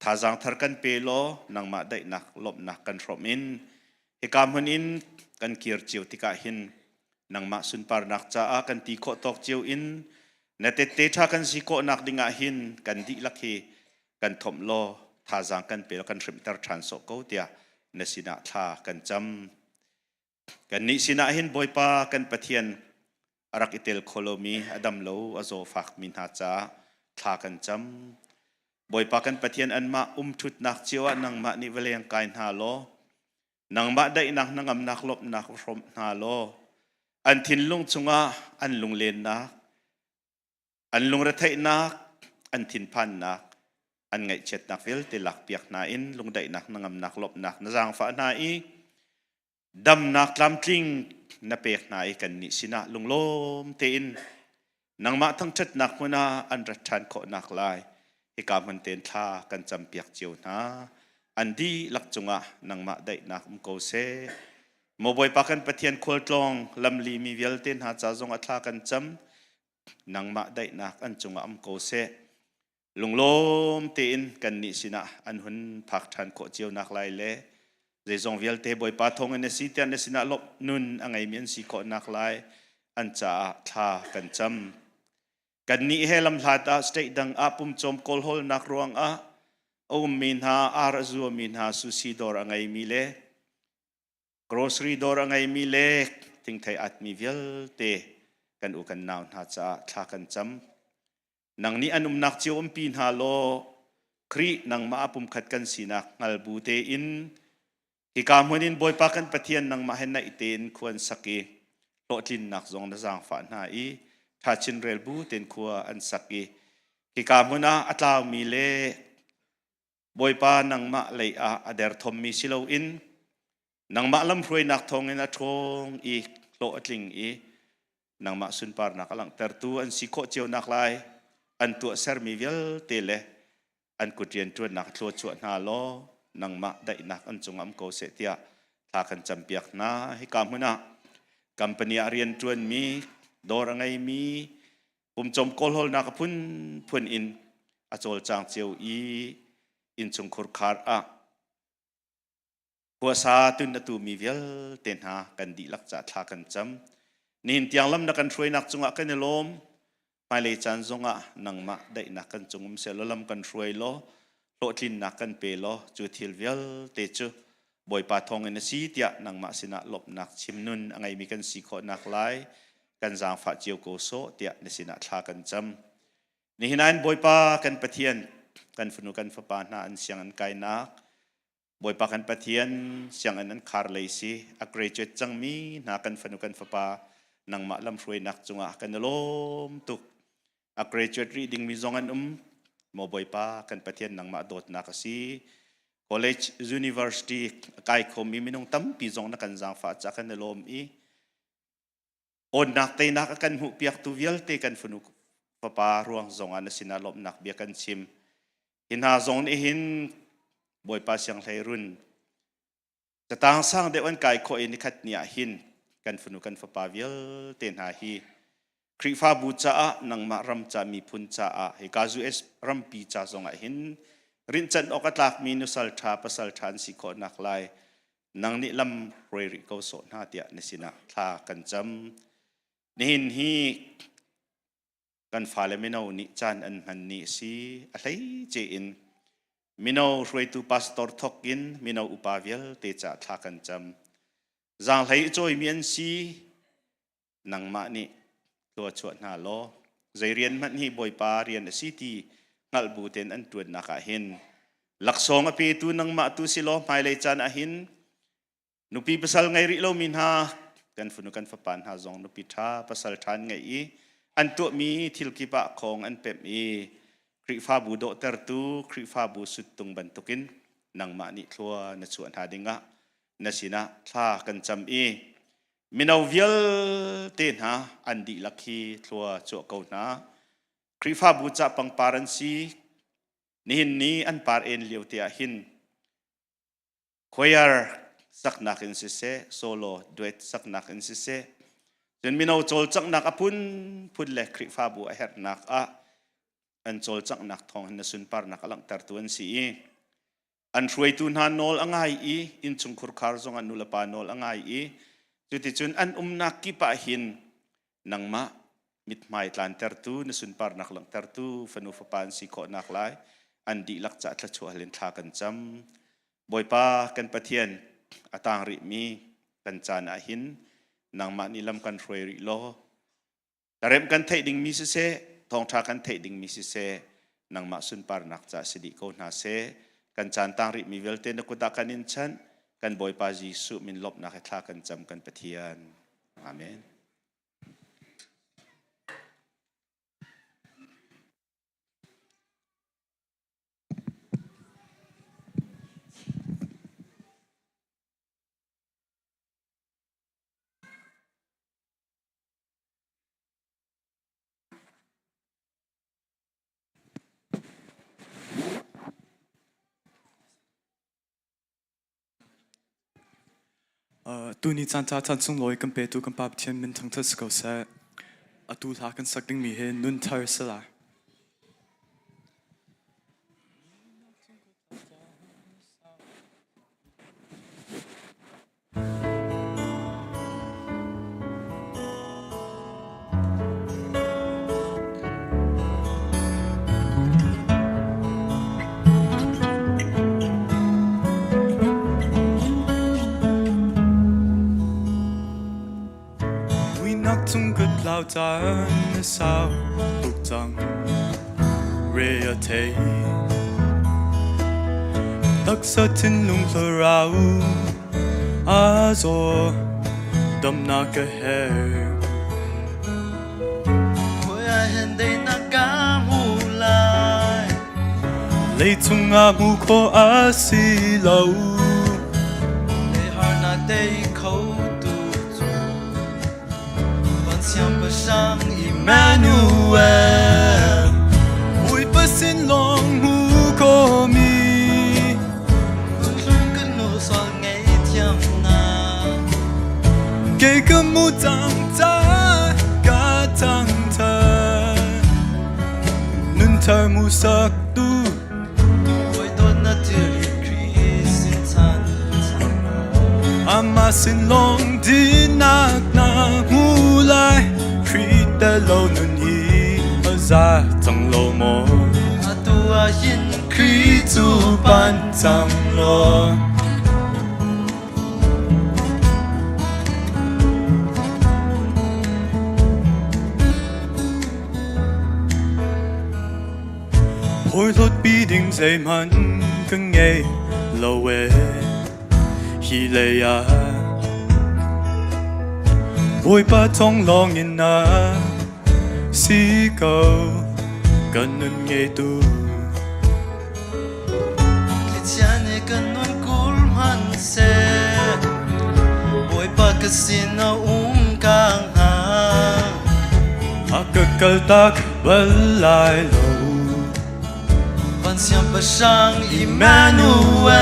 ท่าจังทาร์กันเปโลนังมาได้นักลบนักกันฟรอมินเหกามพนินกันเกียร์จิวติกาหินนังมาสุนปาร์นักจ้ากันตีโคตอกจิวอินนเตเตชากันสิโคนักดิงาหินกันดีลักเฮกันถมโลท่าจังกันเปโลกันริมตาร์ทรานโซโกเตียนสินาท่ากันจำกันนิสินาหินบอยปากันปะเทียนอารักอิเตลโคโลมีอดัมโลอโซฟักมินหาจ้าท่ากันจำบอยปากันปะเทียนอันมาทุดนักเจียวนังมานิเวลียงกายนาโลนังมาได้นักนังอำนักลบนักรมนาโลอันทินลุงจุงาอันลุงเลนนักอันลุงระเทนักอันทินพันนักอันไงเช็ดนักเวลติลักเปียกนาอินลุงได้นักนังอำนักลบนักนจางฟ้านาอีดำนักลำทิงนาเปียกนาอีกันนิสินะลุงลมเตอินนังมาทั้งชัดนักมุนาอันรัชันโคนักลายให้การมันเต็นท่ากันจำเปียกเจียวนะอันดีลักจงะนังมาได้นักโกเซโมบอยปากันปะเทียนควลตองลำลีมีเวลเต็นหาจ้าจงอัตลากันจำนังมาได้นักอันจงะโกเซลุงลมเตอินกันนิสินะอันหุนพักทันโคเจียวนักลายเล่เจงเวลเตบอยปาทงอันสิเตียนนิสินะลบนุนอังไงมีอันสิโคนักลายอันจ้าท่ากันจำกันนี้เฮลัมลาดาสเตดังอาปุ่มจมโคลโฮลนักรวงอามินหาอาร์ซัวมินหาสุสีดอร์อังไงมีเล่กรอสรีดอร์อังไงมีเล่ทิงไทยอัดมีเวลเตกันอุกันนาวหาจ้าท่ากันจำนังนี้อันนักเจียวปีนหาโลครีนังมาปุ่มขัดกันสีนักงัลบูเตอินฮิกามหัวนินบอยปากันปะเทียนนังมาเห็นในเตนควรสักเกโลจินนักจงนจางฝาหน้าอีถ้าชินเรลบูเตนคัวอันสักเกฮิกามหัวนาอัตลาวมีเล่บอยปานังมาเลยอาเดร์ทอมมีสิโลอินนังมาลำพรวยนักทองอินทองอีโลอัดลิงอีนังมาสุนปาร์นักลังเตอร์ตูอันสิโคเจียวนักลายอันตัวเซอร์มีเวลเตเลอันกุดเรียนจวนนักทัวจวนนาโล นังมาได้นักอันจงอัมโกเสตียทากันจำเปียกนาให้กำมุนะกัมปนีเรียนจวนมีดอรังไงมีปุ่มจมโกลโฮลนักพุ่นอินอจอลจางเจียวอีอินจงคุรคาร์อะหัวซาตุนตูมีเวลเตนหากันดีลักจัดทากันจำนินเตียงลำนักกันช่วยนักจงกันในลมไม่เลยจันจงนังมาได้นักกันจงเสลลำกันช่วยโลโลทินนักกันเปโลจูทิลเวลเตจูบอยปาทองเงินสีเตียนังมาสินะลบนักชิมนุนอังไงมีกันสีขอนักไลกันจางฝาเจียวโกโซเตียนสินะทากันจำนี่นั้นบอยปากันปะเทียนกันฝนุกันฝปานาอันเสียงอันไกนักบอยปากันปะเทียนเสียงอันนั้นคาร์เลยสิอักเรจจังมีนักกันฝนุกันฝปานังมาลำช่วยนักจงกันลมตุกอักเรจรีดิ้งมีจงอันโมบอยปากันปะเทียนนังมาโดดนักสิcollege university ไกลคมมีมินงตั้มปีจงนักกันจางฝาจากกันลมอีอนนักเตนักกันหุเปียกตุเวลเตกันฝนุกปปารวงจงอันสินาลมนักเบียกันชิมหินหาจงนี้หินบอยปาเสียงไทยรุ่นจะต่างสร้างเดวันไกลโคเอนิคัดเนียหินกันฝนุกันปปาเวลเตนหาฮีคริฟ้าบูจ้านังมารำจามีพุนจ้าเฮกาจูเอสรำปีจ้าจงหินรินจันออกตักมีนุสัลชาปัสัลชันสิโคนักไลนังนิลำรวยริโกโซนาเตียนสินะทากันจำนิหินฮีกันฟ้าเลมิโนนิจันอันมันนิสีอะไรเจอินมิโนรวยตูปัสตอร์ทอกอินมิโนอุปาเวลเตจ่าทากันจำจางไหลจอยเมียนสีนังมานิตัวชวนหาโลใจเรียนมันฮีบอยปาเรียนสีทีงัลบูเตนอันตวนนักหินหลักสองอภิตูนังมาตูสิโลไม่เลยจานอหินนุปีภาษาไงริโลมินหากันฝนุกันฝปานหาจงนุปีท่าภาษาทานไงอีอันตัวมีทิลกิปะของอันเป็มอีคริฟ้าบูโดเตอร์ตูคริฟ้าบูสุดตุงบันตุกินนังมานิทัวนชวนหาดิงะนสินะท่ากันจำอีมินาวิลเตนหาอันดีลักขีทัวโจเกานาคริฟ้าบูจับปังปารันซีนี่หินนี้อันปาร์เอ็นเลียวเตียหินคอยร์สักนักอินสิเซโซโลดูเอตสักนักอินสิเซจนมินาโจลจักนักอพุนเล็กคริฟ้าบูเอร์นักอันโจลจักนักทองหันสุนปาร์นักลังตัดตัวอันซีอันช่วยตุนฮานอลอังไงอินจุงคุรคาร์จงอันนุลปานอลอังไงจุดที่จุนอันนักกิปะหินนังมามิดไม้ตานเตอร์ตูนสุนปาร์นักลังเตอร์ตูฟนุฟปานสิโคนักไลอันดีลักจัดละชัวเลนทากันจำบอยปากันปะเทียนอตางริมีกันจานอาหินนางมานิลำกันรวยริโลแต่เริ่มกันเทดิ่งมิสิเซทองทากันเทดิ่งมิสิเซนางมาสุนปาร์นักจัดสิดิโกนาเซกันจานตางริมีเวลเตนกุตากันอินชันกันบอยปาจีสุมินลบนักทากันจำกันปะเทียนอาเมนตูนี้จันทร์จันทร์ส่งลอยกันเปตูกันปาบเทียนมันทั้งทัศน์เก่าเสะตูทากันสักดึงมีเห็นนุนเทอร์สละ tung good lao tan sao tục rằng rea thấy tắc sa tin lung thơ rau a zo đâm na cái hè thôi ai hẹn đây na cá mù lại lấy tung a mu khó a si lâu để har na đây khâu Siang pasang Emmanuel Ui pasin long mu ko mi thiam na cây cơm mu tăng ta cả Thawngṭha nun thar mu sắc tu oi don na tiri Christ chan ama sin long di nak na mu lai Christ ta lo nun hi za chẳng lo mo atua yin Christ tu ban chẳng lo hồi lót bi đinh dây man cưng nghe lâu về hi lệ à hồi ba thong long in na si cầu cần nên nghe tu Kristiane kan nun kul man se boy pa kasin na kang ha akakal tak balai lo Vanceu pa sang Emmanuel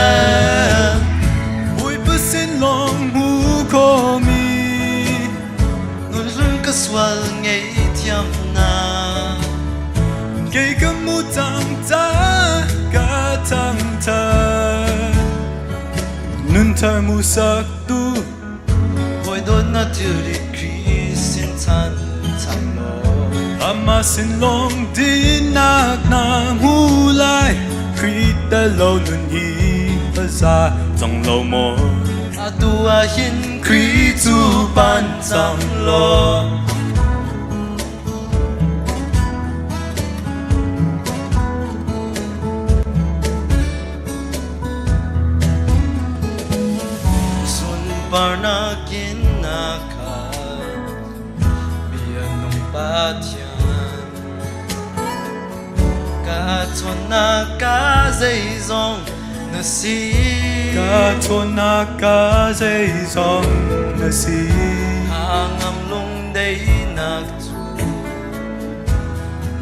hồi ba sin long mu ko mi nun run ka swal ngei thiam na cây cơm mu tăng ta cả Thawngṭha nun thar mu sắc tu boy don na tiri Christ chan lo ama sin long di nak na mu lai Christ ta lo nun hi za chẳng lo mo atua yin Christ tu ban chẳng lo sun parna kin na kha bian nong pa thian ka chon na ka dây dòng na si cả thôn na cả dây dòng na si hang am lung dei nak chu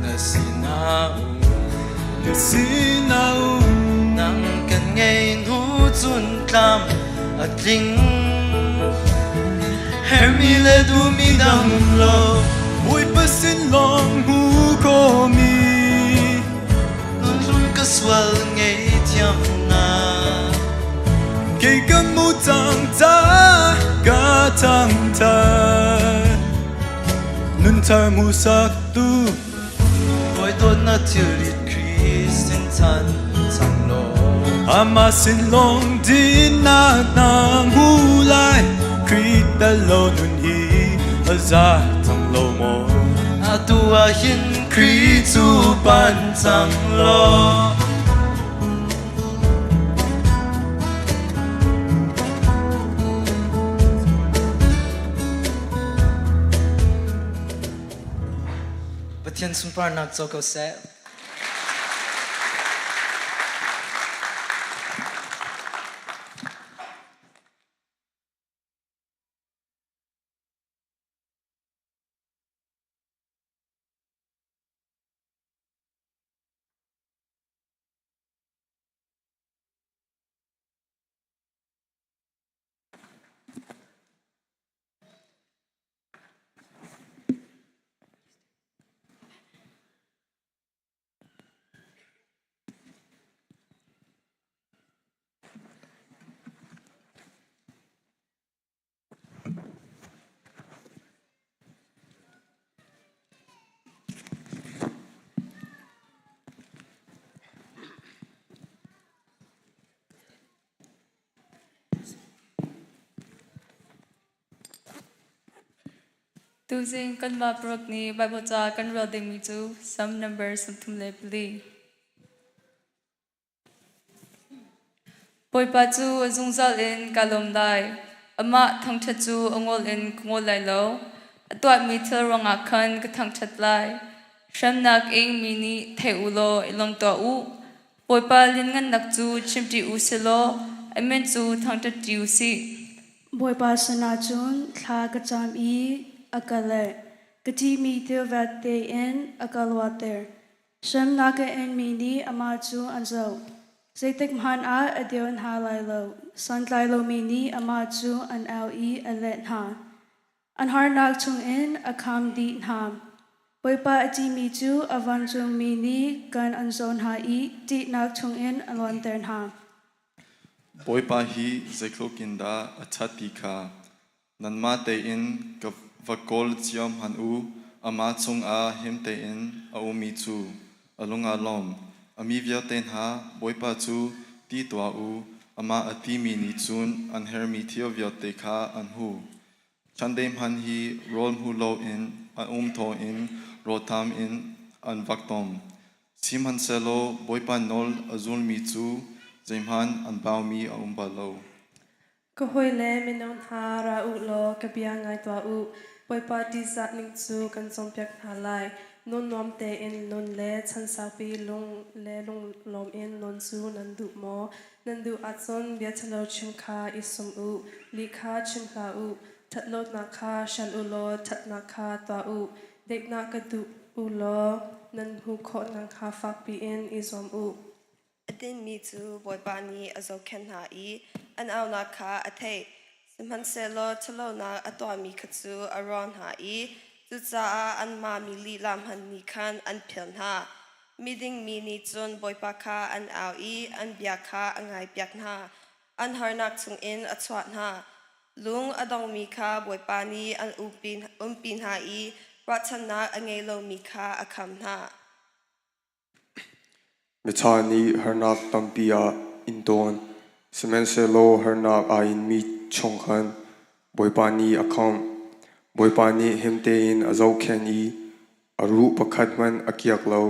na si na na si nau nang kan ngei nu chun tlam atling hemi le du mi dang lo ôi ba sin long mu ko mi nun run ka swal ngei thiam na cây cơm mu tăng ta cả Thawngṭha nun thar mu sắc tu boy don na tiri Christ chan lo ama sin long di nak na mu lai Christ ta lo nun hi za chẳng lo mo atua yin Christ tu ban chẳng lo Pathian sun par nak cho ko se Tu sing kan ba prok ni Bible cha kan ro ding mi chu some numbers some thum le pli. Poi pa chu azung zal in kalom dai ama Thawngṭha chu angol in kungol lai lo atwa mi thil ronga khan ka Thawngṭhat lai sham nak ing mini the ulo ilong to u poi pa lin ngan nak chu chimti u silo amen chu Thawngṭha tiu si boy pa sana chun thla ka cham I akale kati mi te vate in akalwater sham naka en mini ama chu anzo Zaitik man a dion ha lai lo. San lai lo mi ni ama chu an au I a let ha. An har nak chung in a kam di ham. Boipa ati mi chu a Vanceu mi ni kan an zon ha I di nak chung in a lon tern ha. Boipa hi zeklokinda athatika nanma te in ka vakol chiam han u ama chung a him te in a umi chu alunga lom ami via ten ha boipa chu ti twa u ama ati mi ni chun an hermi thio via te kha an hu chandem han hi rol hu lo in an tho in rotam in an vaktom sim han selo boipa nol azul mi chu Jaimhan an bau mi a umbalo. Kahoi le minon ha ra u lo kabia ngai tua u poipa ti za ning chu kan sompiak na lai non nom te in non le chan sa pi lung le lung lom in non chu nan du mo nan du atson bia chalo chim kha isum u li kha chim kha u that lo na kha shan u lo that na kha tua u dek na ka du u lo nan hu kho na kha fak pi in isom u Adin mi chu boipani azo ken ha I an au na kha athe simhan selo chalo na atwa mi khatsu aron ha I chu cha an ma mi li lam han ni khan an phel ha miding mi ni chon boipa kha an au I an bia kha angai pyak na an harnak chung in achwat na lung adong mi kha boipani an umpin ha I rachana angai lo mi kha akham na Mechani hernak tampia indon semenselo hernak ain mi chonghan boipani akham boipani hemtein azau kheni aru pakhatman akiak lo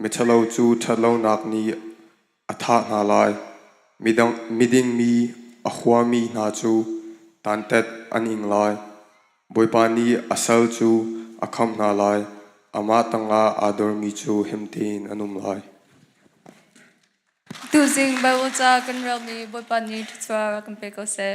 mechalo chu thalo nakni atha na lai miding mi ahwami na chu tantet aning lai boipani asal chu akham na lai ama tanga ador mi chu hemtein anum lai Tu sing Bible cha kan rel mi boipa ni thwa kan pe ko se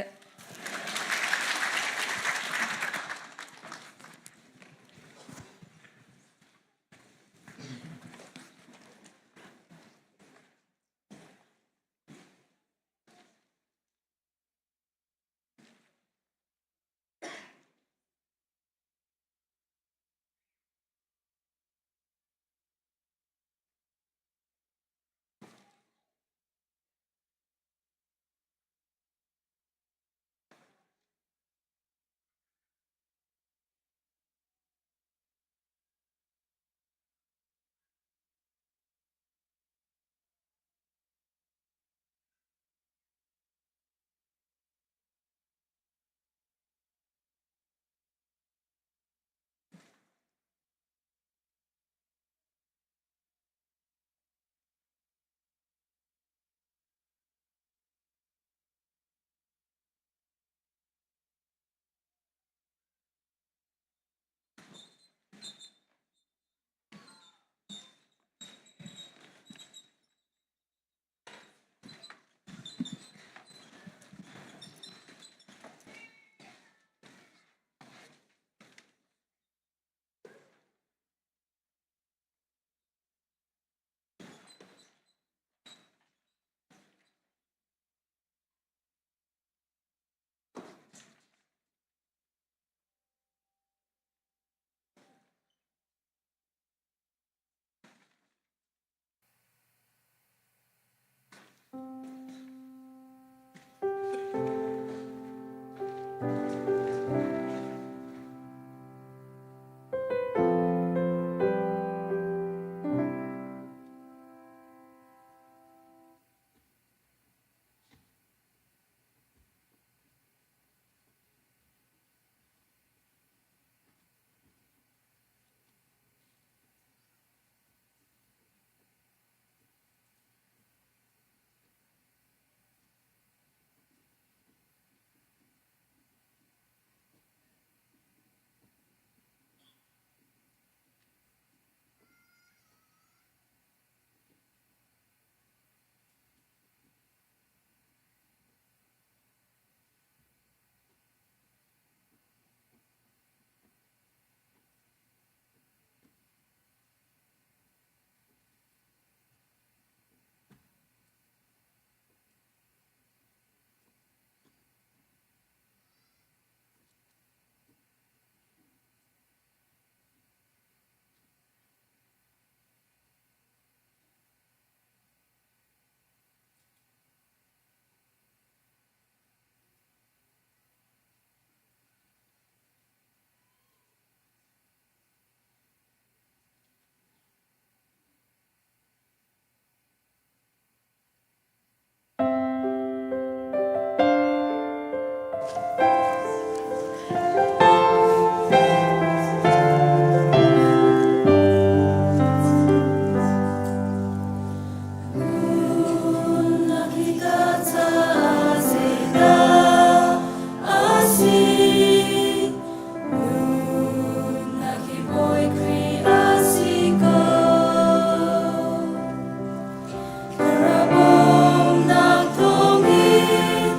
Karabong nagtungin,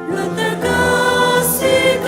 luter kasih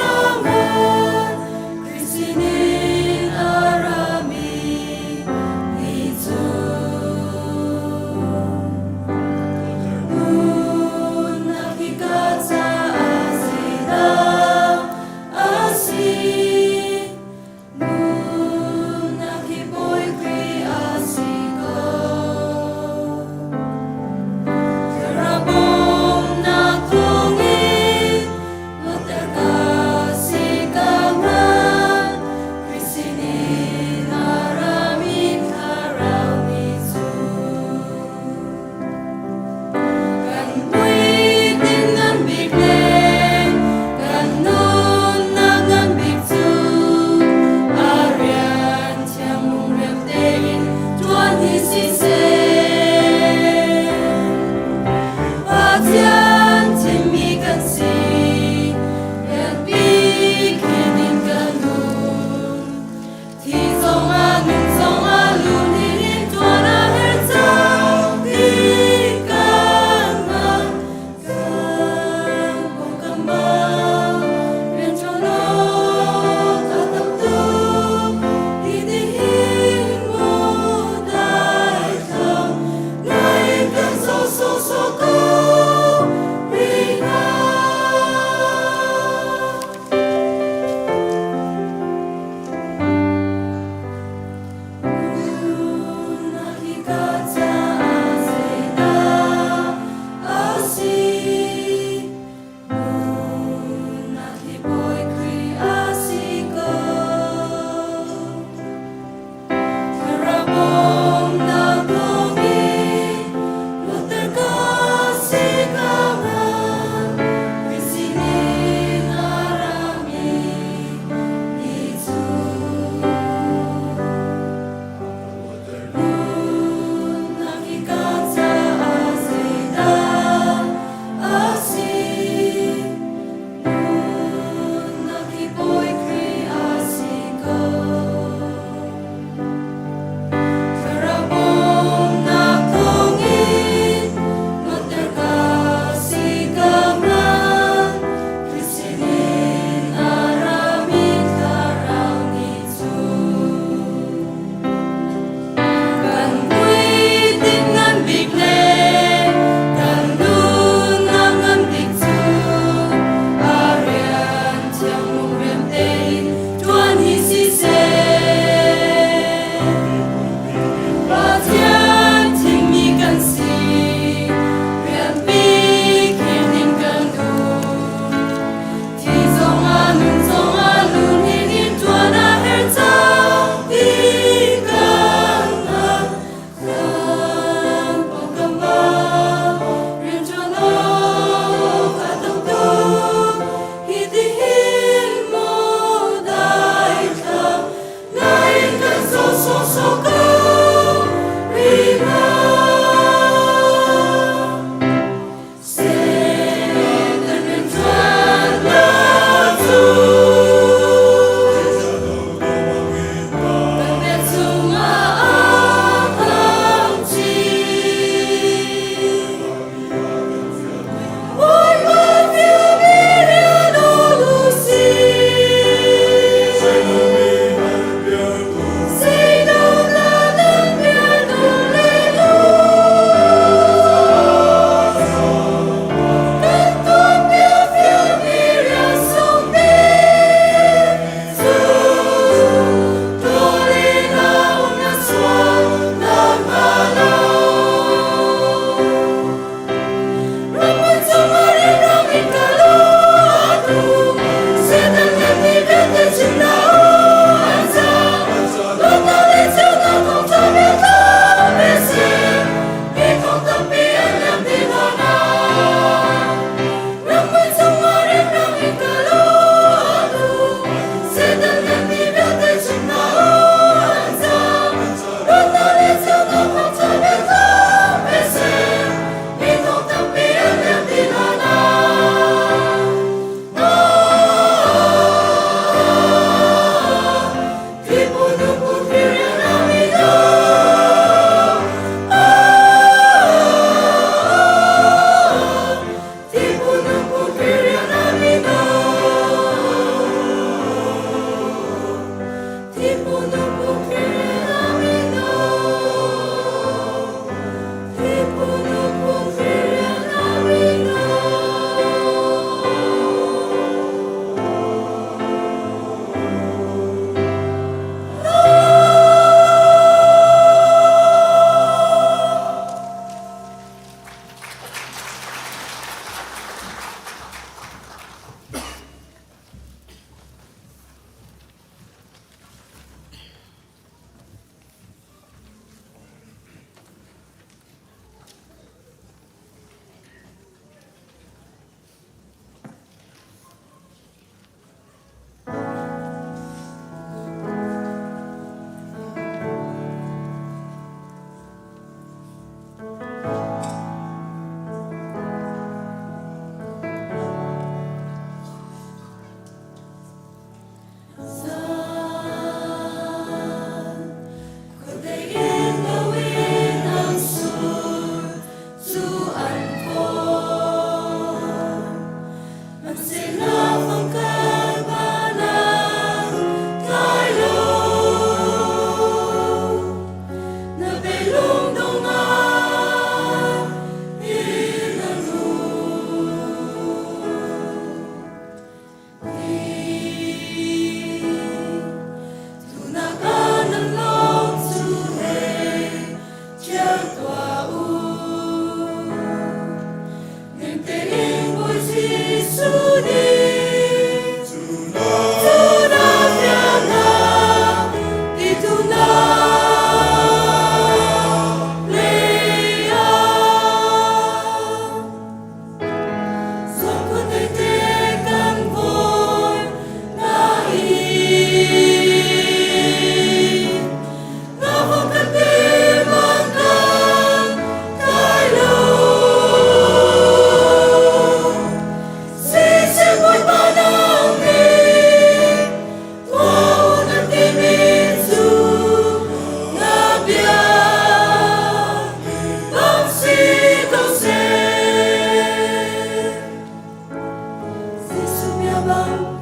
Hallelujah.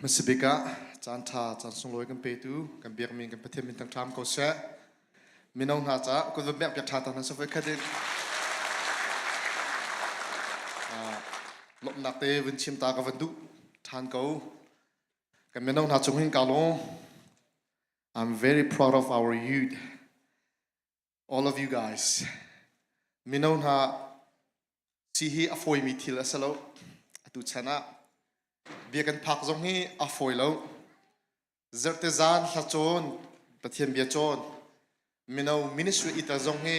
มันสบิกะจานทาจานสงลอยกันไปดูกันเบียกมีกันประเทศมินตั้งทามเขาเสะมินเอาหน้าจ้าก็จะเบียกทาตอนนั้นสมัยแค่เด็กลบนักเตะวินชิมตากับวันดุทานเขากันมินเอาหน้าจงหินกาลง I'm very proud of our youth all of you guys มินเอาหน้าซีฮีอฟอยมีทีละสโลตุชนะเบียกันพักจงฮีอฟอยแล้วเจอร์เตจานละโจนประเทศเบียโจนมินเอามินิสทรีอิตาจงฮี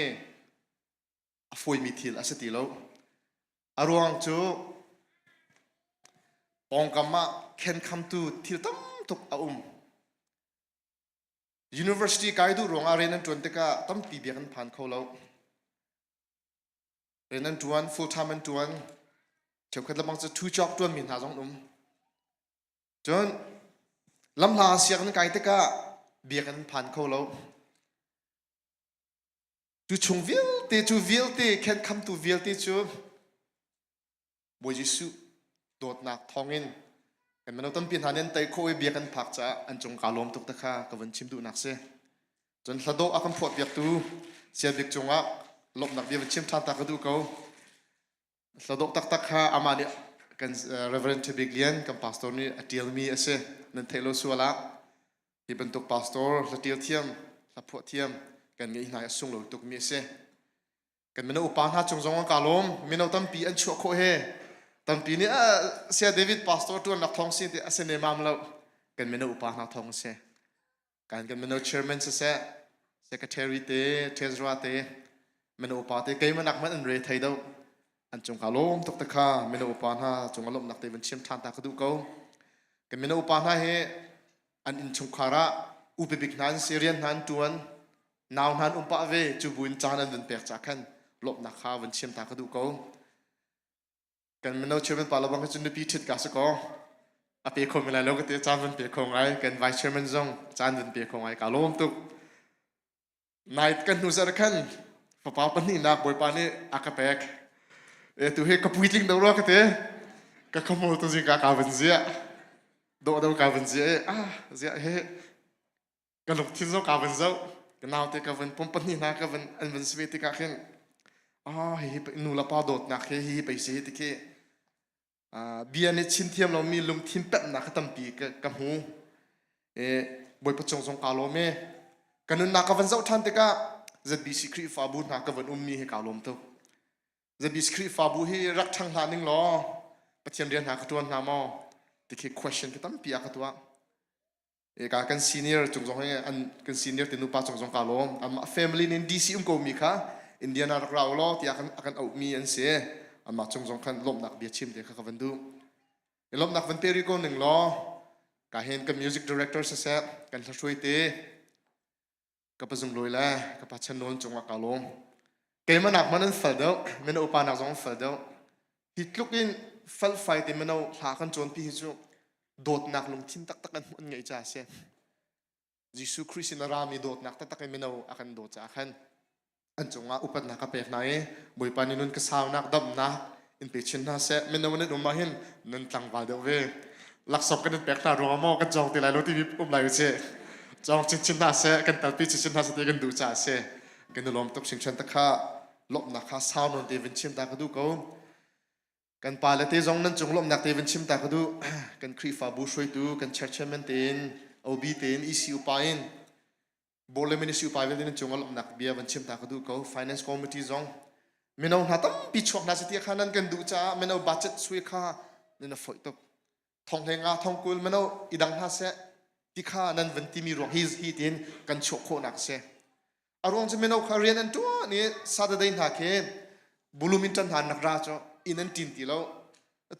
อฟอยมีทีละสติแล้วอารวงจูปองกามาเคนคำตูทีละตั้มทุกอาUniversity กายดูรวงอาเรนันจวนเตกะตั้มปีเบียกันผ่านเขาแล้วเรนันจวน full time จวนเจ้าขัดละมังจะทูจ็อบจวนมินหาจงจนลำลาเสียกันไกลเตกะเบียกันผ่านเขาแล้วจูชงวิลเตจูวิลเตแค่คำตูวิลเตจูบอยจิสุโดดหนักทองอินกันมันต้องเปลี่ยนหาเน้นไตโคเอเบียกันผักจะอันจงกาลมตุกตะคากับวันชิมดูหนักเสียจนสะดวกอาคันพอดเบียกตูเสียเบียกจงอ่ะลบหนักเบียวันชิมทานตากระดูเขาสะดวกตักตะคาอามาเนี่ยกัน Reverend ทบิกเลียนกับ pastor นี่อดีลมีเสียนั่นเทโลสัวละที่เป็นตุก pastor ละเดียวเทียมละพวกเทียมกันงี้นายส่งเราตุกมีเสียกันมันอุปาหาจงจงกาลมมันเอาตั้มปีอันชั่วโคเฮตั้มปีนี้เสียเดวิด pastor ตัวนักท่องสิ่งที่เสนอมาเรากันมันอุปาหาท่องเสียกันมันเอา chairman เสีย secretary เต treasurer เตมันอุปาเตเกยมันนักมันอันเรทไทยเดาอันจงกาลมตกตะคามันอุปาหาจงกาลมนักเตวันเชื่อมทานตากระดูเขากันมันอุปาหาเฮอันอินชงคาระอุปบิกนันเสียเรียนนันจวนนาวนันปะเวจูบุญจานันเป็นเปียกจากขันลบนักข้าวันเชื่อมตากระดูเขากันมันเอาเชื่อมเป็นปาลบังก็จุนปีชิดกาสกออเปียคงอะไรแล้วก็เตะจานเป็นเปียคงไงกันไวเชื่อมันจงจานเป็นเปียคงไงกาลมตุกนายกันนุสระขันฝ่าป้าปนี่นักบอยปานี่อากาเปกตัวเฮกับผู้หญิงดาวรักเตะก็ขโมยตัวจริงกาวันเสียโดดกาวันเสียเสียเฮกันลุกที่โซกาวันเจ้ากันเอาเตะกาวันปมปนี่นักกาวันอันวันสวีติกาขึ้นเฮ้ยนูละป้าโดดนักเฮ้ยไปเสียติเกเบียนี่ชินเทียมเรามีลุมทิมเป็ดนักตั้มปีกับหูบอยประจงสงกาโลเมกันนุนนักกาวันเจ้าทันเตกาจะบีสิครีฟาบูนักกาวันมีให้กาลมตัวจะบีสคริฟาบุฮีรักทางหานิ่งล้อปะเทียนเรียนหากตัวน้ำมอที่คือ question ที่ตั้มปีกตัวการกัน senior จงจงให้อันกัน senior ที่นุปาจงจงกาลมอัน family ใน DC ก็มีค่ะอินเดียนาเราล้อที่อากันเอามีอันเสียอันมาจงจงกันลมนักเบียชิมเด็กข้าวันดูลมนักวันเปริโกหนึ่งล้อการเห็นกัน music director เสียกันช่วยเตะกับประจุลอยแล้วกับปัจจันนจงกาลมเกมมันหนักมันนั่นฝันเดียวมันเอาปานักจงฝันเดียวฮิตลุกอินฟัลไฟที่มันเอาหากันจนพี่จูโดดหนักลงทิ้งตักกันมันไงจ้าเสียยิสุคริสต์นารามีโดดหนักตักกันมันเอาอากันโดดจากกันอันจงว่าอุปนักกับเปกไหนบุยปานินุนก็สาวนักดำนักอินเปชินน่าเสียมันเอาเนี่ยดูมาเห็นนั่นตั้งวาเดียวเวลักษณะกันเปกน่ารวมมอกันจองตีไรรถที่ไหลเสียจองชินน่าเสียกันตัดปีชินน่าเสียกันดูจ้าเสียกันดูลมตกชิงชันตะข้าลบนักข้าสาวนนเตวินชิมตากระดูเขากันปาเลเตจงนั้นจงลบนักเตวินชิมตากระดูกันครีฟาบูช่วยดูกันเชอร์เชมันเตนเอาบีเตนอีซีอุปายน์บอลเลมินิสิอุปายน์เวลนจงลบนักเบียวันชิมตากระดูเขา finance committee จงมันเอาหน้าตั้มปิดช่วงนาสติข้านั้นกันดูจ้ามันเอาบัตเจ็ตช่วยข้าเนี่ยนะฝอยตกทองเฮงาทองกุลมันเอาอีดังท่าเสที่ข้านั้นวันที่มีรวงฮีเตนกันโชโคนักเสอารมณ์จะไม่เอาคาเรียนอันตัวนี่ซาดได้หนักเองบุลุมินตันหันนักราชอินันตินตีแล้ว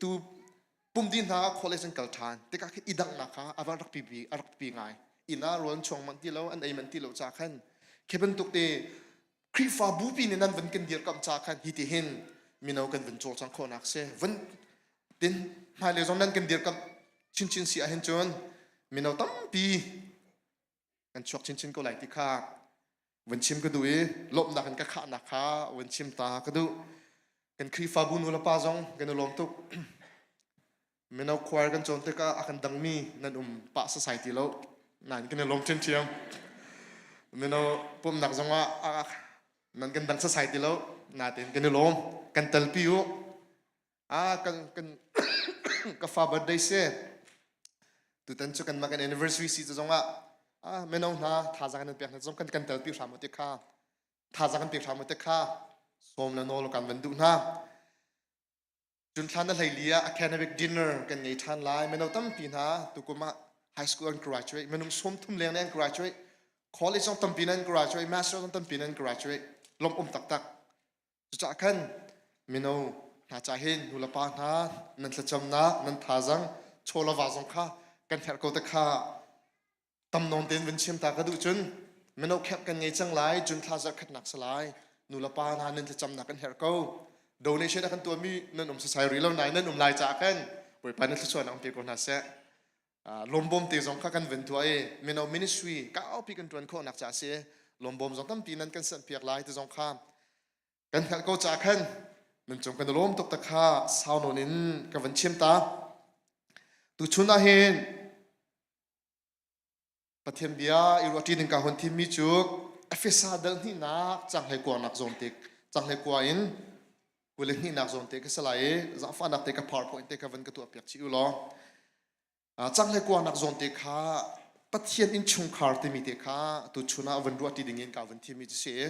ตัวปุ่มดินหาคอลเลจกัลทานแต่ก็อีดังนักฮะอารักปีไงอินาร้อนช่วงมันตีแล้วอันไอมันตีแล้วจากขันแค่เป็นตุกเตครีฟาบูปีนี่นั่นวันกันเดียร์กับจากขันฮิตเห็นมีเอากันวันโจจังคนนักเสวันเดินมาเลยตรงนั้นกันเดียร์กับชินเสียเห็นจนมีเอาตั้มปีกันชกชินก็ไหลที่ข้าวันชิมก็ดูลบนักกันก็ขาหนักขาวันชิมตาก็ดูกันครีฟาบุญวลปาจงกันลมตุก เมนเอาควายกันจนเตก็อากันดังมีนั่นปะสายตีแล้วนั่นกันลมเทียมเมนเอาปุ่มหนักจังว่านั่นกันดังสายตีแล้วน่าเต็นกันลมกันเตลปิวกันก็ฟาบัดได้เสียตุตันจุกันมากัน anniversary สิจังว่าเมนเอาหน้าท่าจังกันเปียกนั่นจังกันเตลปิวสามติค่าท่าจังกันเปียกสามติค่าสมแล้วโนลกันวันดูหน้าจนท่านนั่นเลยเลีย academic dinner กันไงท่านไลน์เมนูตั้มปีนะตุกุมา high school and graduate เมนูสมทุ่มเลี้ยงนั่น graduate college ต้องตั้มปีนั้น graduate master ต้องตั้มปีนั้น graduate ลมตักจุดจากกันเมนูน่าจะเห็นดูแลปานะนั่นจะจำนักนั่นท่าจังโชว์ละวาจงข้ากันแถวกูตะข้าตั้มนอนเดินเป็นชิมตากระดูจนเมนูแคบกันไงจังไลจนท่าจะขัดหนักสลายดูแลปานะนั่นจะจำนักกันแถวกูdonation กันตัวมีนั่นsociety แล้วไหนนั่นลายจากกันบริษัทนั่นส่วนอังเปียกคนหาเสลมบอมตีสองข้ากันเว้นตัวเมนเอา ministry ก้าวปีกันตัวนั้นคนนักจ่าเสียลมบอมสองตั้งปีนั้นกันสั่นเปียกลายตีสองข้ามกันขัดก็จากกันมันจงกันลมตกตะข้าสาวโนนินกับวันเชื่อมตาตุชุนอาเฮนประเทศเบียอิรัติหนึ่งกับคนที่มีจุกเอฟเอซ่าเดินที่นักจังให้กว่านักโจมตีจังให้กว่าอินเวลานี้นักโจมตีก็สลายจะฟังนักเตะกับ PowerPoint เตะกับวันก็ตัวเปียกชิวล้อจังเลยกว่านักโจมตีข้าปัจเจียนอินชุงคาร์ติมีเตะข้าตุชุนาวันรัวที่ดิ่งเงินกับวันที่มีเสีย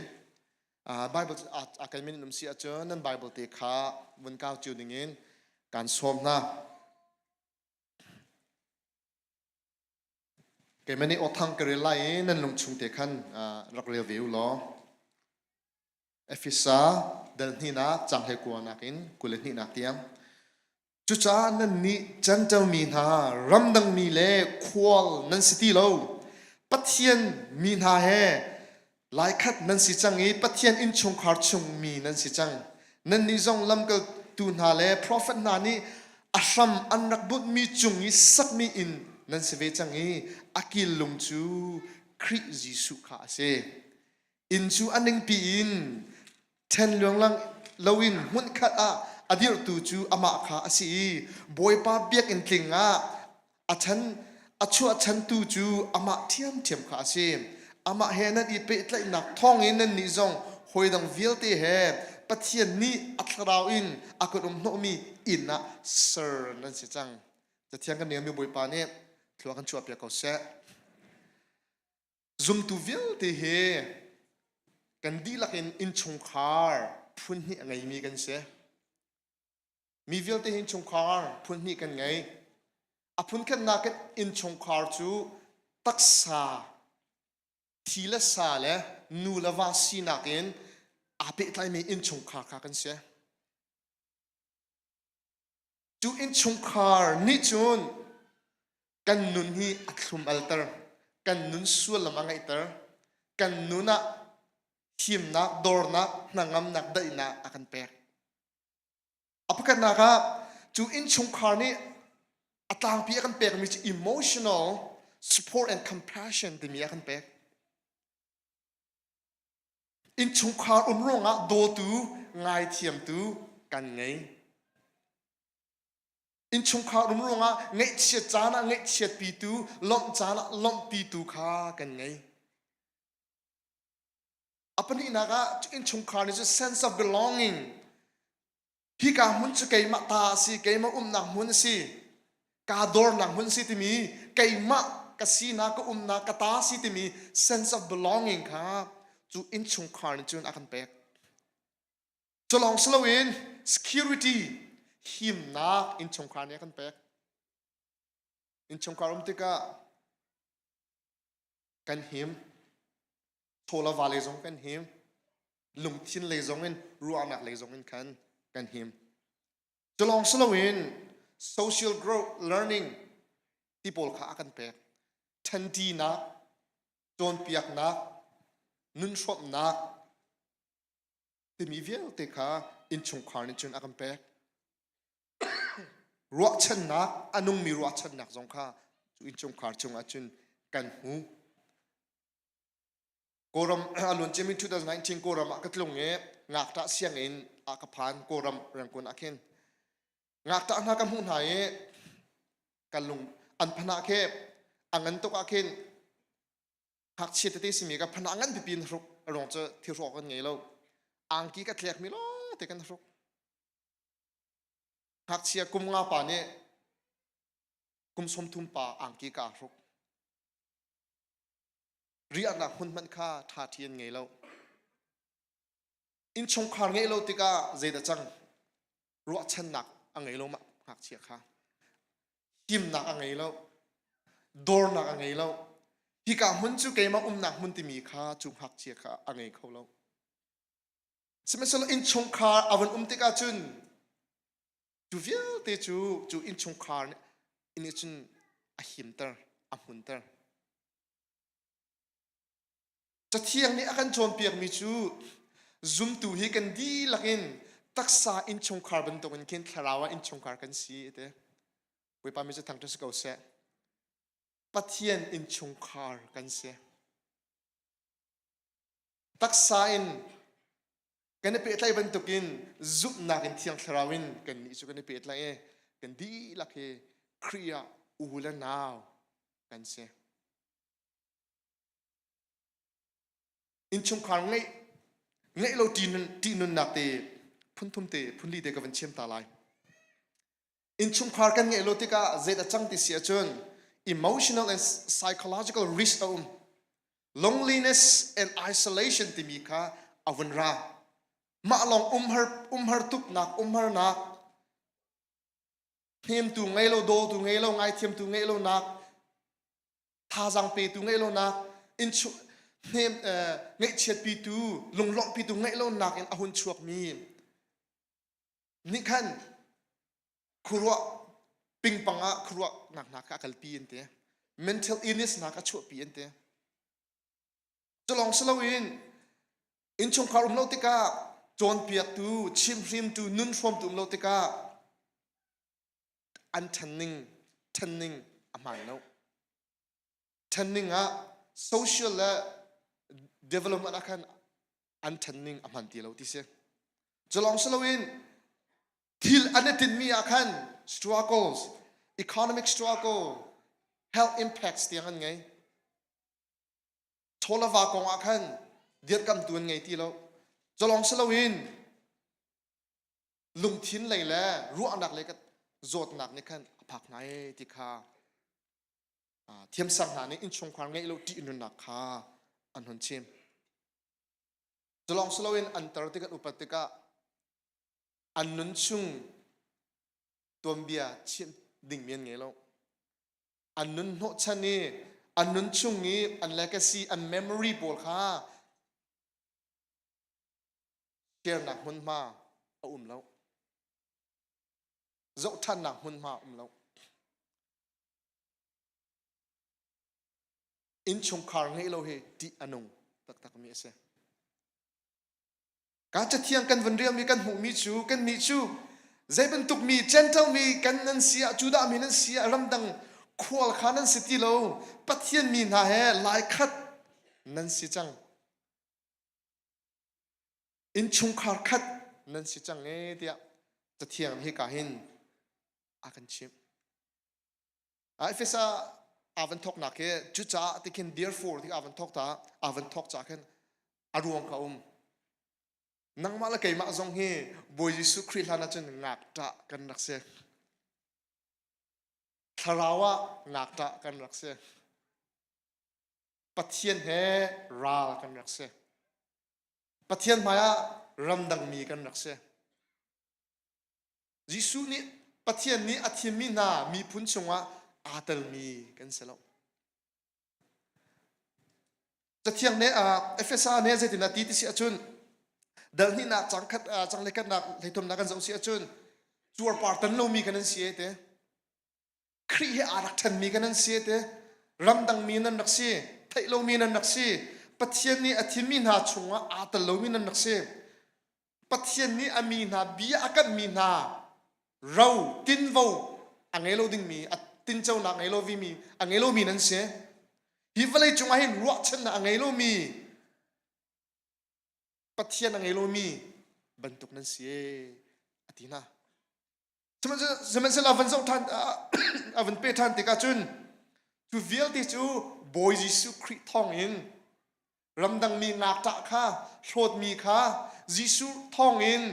Bible อาการมีนุ่มเสียเจอนั่น Bible เตะข้าวันก้าวจิวดิ่งเงินการสวมนะเกมันนี่อดทางกระไรนั่นลงชุงเตะขันรักเรียววิวล้อเอฟิซาเดินที่นักจังให้กว่านักอินกุเลนี่นักเตียงจุดจ้านั่นนี่จันเจ้ามีนารำดังมีเล่ควอลนั่นสิที่เราปัทเทียนมีนาเฮหลายขัดนั่นสิจังอีปัทเทียนอินชงคาร์ชงมีนั่นสิจังนั่นนี่จงลำก็ตูนาเล่ prophet นานี่อาชัมอันรักบุตรมีจุงอีสักมีอินนั่นสิเวจังอีอากิลลงจูคริจิสุขาเซอินจูอันหนึ่งปีอินเทนเรื่องลังลวินหุ่นขัดอดีตตูจูอามาขาสิบอยป้าเบียกอินทิงอาฉันชัวฉันตูจูอามาเทียมขาสิอามาเฮนัดอีเปิดเลยนักท่องอินนั่นนิจงหอยดังวิลเตเฮปะเทียนนี่อัตราวอินอากรมโนมีอินนะเซอร์นั่นสิจังจะเทียงกันเนี่ยมีบอยป้าเนี่ยทัวกันชัวเปียกเอาเสซุมตูวิลเตเฮกันดีลักอินชงคาร์พุ่นนี่ไงมีกันเสียมีวิลเตอินชงคาร์พุ่นนี่กันไงพุ่นกันนักอินชงคาร์จูตักษาทีละสาเลยนูละวาสีนักอินเปิดไลมีอินชงคาร์กันเสียจูอินชงคาร์นี่จูนกันนุนฮีอัตลุมอัลเตอร์กันนุนส่วนละมังไอเตอร์กันนุนะหิมนักดอร์นักนางงามนักได้นักอาการแปลกapakahกันนะครับจูอินชงคาร์นี่อัตราปีอาการแปลกมี emotional support and compassion ที่มีอาการแปลกอินชงคาร์ร้องโดตูง่ายเทียมตูกันไงอินชงคาร์ร้องไงเฉียดจานะไงเฉียดปีตูล้มจานะล้มปีตูข้ากันไงapa ni naga in chungkar is a sense of belonging hi ka mun chu kai ma ta si kai ma na mun si ka dor na mun si timi kai ma ka si na ka na ka ta si timi sense of belonging kha chu in chungkar ni chun akan pek cholong slowin security him na in chungkar ni akan pek in chungkar tika kan himโทรวาเลยจงกันหิมลุงทินเลยจงอินรัวนักเลยจงอินกันหิมจะลองสโลวิน social growth learning ที่โปลขากันเปกทันทีนักโจนเปียกนักนุนชอบนักที่มีเวลเตขาอินชงคาร์นิจุนอากันเปกรัวชันนักอนุมีรัวชันนักจงข้าอินชงคาร์จงอาจุนกันหูโกรมลุนเจมิ2019โกรมกัตลงเงี้ยงักตาเสียงอินอากพานโกรมเรื่องคนอาเคนงักตาหน้ากำหุ่นหาย กันลุงอันพนักเก็บอันนั้นตัวกันหักเชียตที่สมีกับพนักงานปีนรุกรองจะที่รอกันไงเราอังกีก็เทียกมิโลแต่กันรุกหักเชียกุมงาป่าเนี่ยกุมสมทุมป่าอังกีการุกเรียกนักหุ่นมันค่าท่าเทียนไงเราอินชงคาร์ไงเราติกาเจดจังรัวชันหนักอังไงเรามาหักเชียค่ะหิมหนักอังไงเราดอร์หนักอังไงเราฮิกาหุ่นจูเกมาหนักหุ่นที่มีค่าจุหักเชียค่ะอังไงเขาเราสมัยนั้นอินชงคาร์อวันติกาจุนจูฟิลเตจูอินชงคาร์เนี่ยอินจุนอหิมเตอร์อหุ่นเตอร์จะเที่ยงนี้อาการโจมเปียกมีจูซุ่มตูฮีกันดีลักินตักษาอินชงคาร์บันตัวกันกินคาราวอินชงคาร์กันสีเด้ไว้ปามีจะทางทุสกเอาเสปัทเทียนอินชงคาร์กันเสตักษาอินกันนี่เปิดไล่บันตัวกินซุ่มนักอินเที่ยงคาราวินกันนี่สุกันนี่เปิดไล่กันดีลักเฮครียอูเลนาวกันเสอินชงคาร์ไงเราตีนุนนักเตะพุ่นทุ่มเตะพุ่นลีเดกับวันเชียมตาลายอินชงคาร์กันไงเราติกาเจตจังติเสียจน emotional and psychological risk เอาloneliness and isolation ติมีค่าอวันรามาลองฮาร์ตุกนักฮาร์นักเทียมตูไงเราโดตูไงเราไงเทียมตูไงเรานักท่าจังเปตูไงเรานักอินชเนมไงเช็ดปีตูลงหลอกปีตูไงเราหนักอาหุ่นชวกมีนี่ขันครัวปิงปังอะครัวหนักกัลปีนเตะ mental illness หนักชวกปีนเตะจะลองสลาวินอินชงคารุมโลติกาจอนเปียกตูชิมริมตูนุนฟอมตูมโลติกาอันทันนิงอามันเนาะทันนิงอะ social และ development akan antaning amanti lo tise jalong salawin til anatin mi akan struggles economic struggle health impacts tiangan ngai tholava kong akan diat kam tuan ngai ti lo jalong salawin lungthin leila ru anak le ka zot nak ne kan phak ngai ti kha thiam sang na ne in chong khar ngai lo ti nun nak kha an hon chim Jalong salawin Antarctica upatika annun chung tombia chin ding mian nge lo annun no chani annun chung ni an legacy an memory bol kha share na hun ma lo zau than na hun ma lo in chung khar nge lo he ti anung tak mi aseการจะเที่ยงกันวันเรียงมีกันหูมีชูกันมีชูใจเป็นตุกมีเจนเทลมีกันนันเสียจูดามีนันเสียรำดังควอลขานันสิติโลปัทเทียนมีนาเฮลายคัดนันสิจังอินชุงคาร์คัดนันสิจังเอเดียจะเที่ยงให้กาหินอากันชิมไอเฟซ่าอาวันทอกนักเฮจุจ้าที่กิน therefore ที่อาวันทอกตาอาวันทอกจากกันอารวงเขานังมาละไก่มาจงเฮบอยยิสุคริสต์น่าจะงักตะกันรักเสคาราวะงักตะกันรักเสปัทเทียนเฮรากันรักเสปัทเทียนมายารำดังมีกันรักเสยิสุนี่ปัทเทียนนี้อธิมินามีพุนชงวะอาตลมีกันเสลวจะเที่ยงเนเอฟเอสอาเนเจตินาตีติเสียจุนเดินนี่นักจังเล็กนักให้ทำนักกันสองเสียจนจัวปาร์ตันโลมีกันนั่นเสียเตะครีเออารักทันมีกันนั่นเสียเตะรำดังมีนั่นนักเสียไทยโลมีนั่นนักเสียปัทเทียนนี้อธิมีนาชงว่าอาตโลมีนั่นนักเสียปัทเทียนนี้อามีนาบีอากัดมีนาเราตินวอังเอโลดิ่งมีตินเจ้านักอังเอโลวีมีอังเอโลมีนั่นเสียฮิฟเลยจงให้รัวชนะอังเอโลมีปัทเทียนอังเอโลมีบรรทุกนั้นเสียอธินา มันจะลาวันส่งท่านวันเปท่านติกาจุนจูเวลที่จูบอยยิสุคริสต์ท่องอินรำดังมีงักจักข้าโชดมีข้ายิสุท่องอิน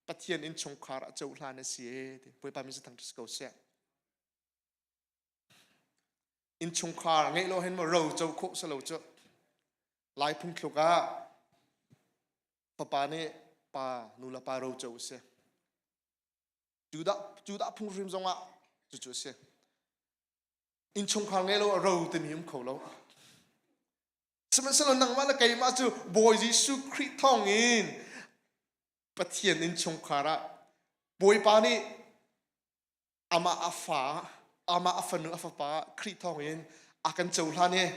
ปะเทียนอินชงคาระเจ้าลานเสียป่วยปามิสทังทุสโกเซอินชงคาไงเราเห็นว่าเราเจ้าโคสโลเจ้าลายพุ่งขลุกะปาเนี่ยปานูลาปาเราเจ้าเสียจูดาพุ่งริมจงอ่ะจู่ๆเสียอินชงคาไงเราเต็มยิ้มเขาเราสมัยสลนังมาละไกมาจูบอยยิสุคริสต์ท่องอินปะเทียนอินชงคาระบอยปานี่อามาอาฟาอามาอาฟนุอาฟปาคริสต์ท่องอินอากันเจ้าท่านเนี่ย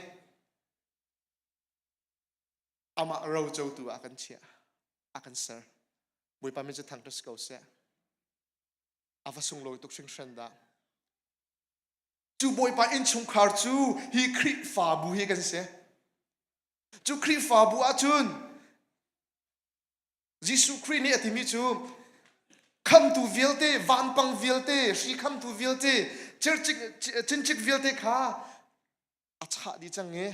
อามาเราเจ้าตัวอากันเชียอากันเซอร์บอยปาไม่จะทางทุสโกเซอาฟาสุงลอยตุกชิงเชนดาจูบอยปาอินชงคาร์จูฮีคริสต์ฟาบูฮีกันเซจูคริสต์ฟาบูอาจุนยิสุคริสต์เนี่ยที่มีจูcome to vilte van pang vilte she come to vilte church chinchik vilte kha acha di change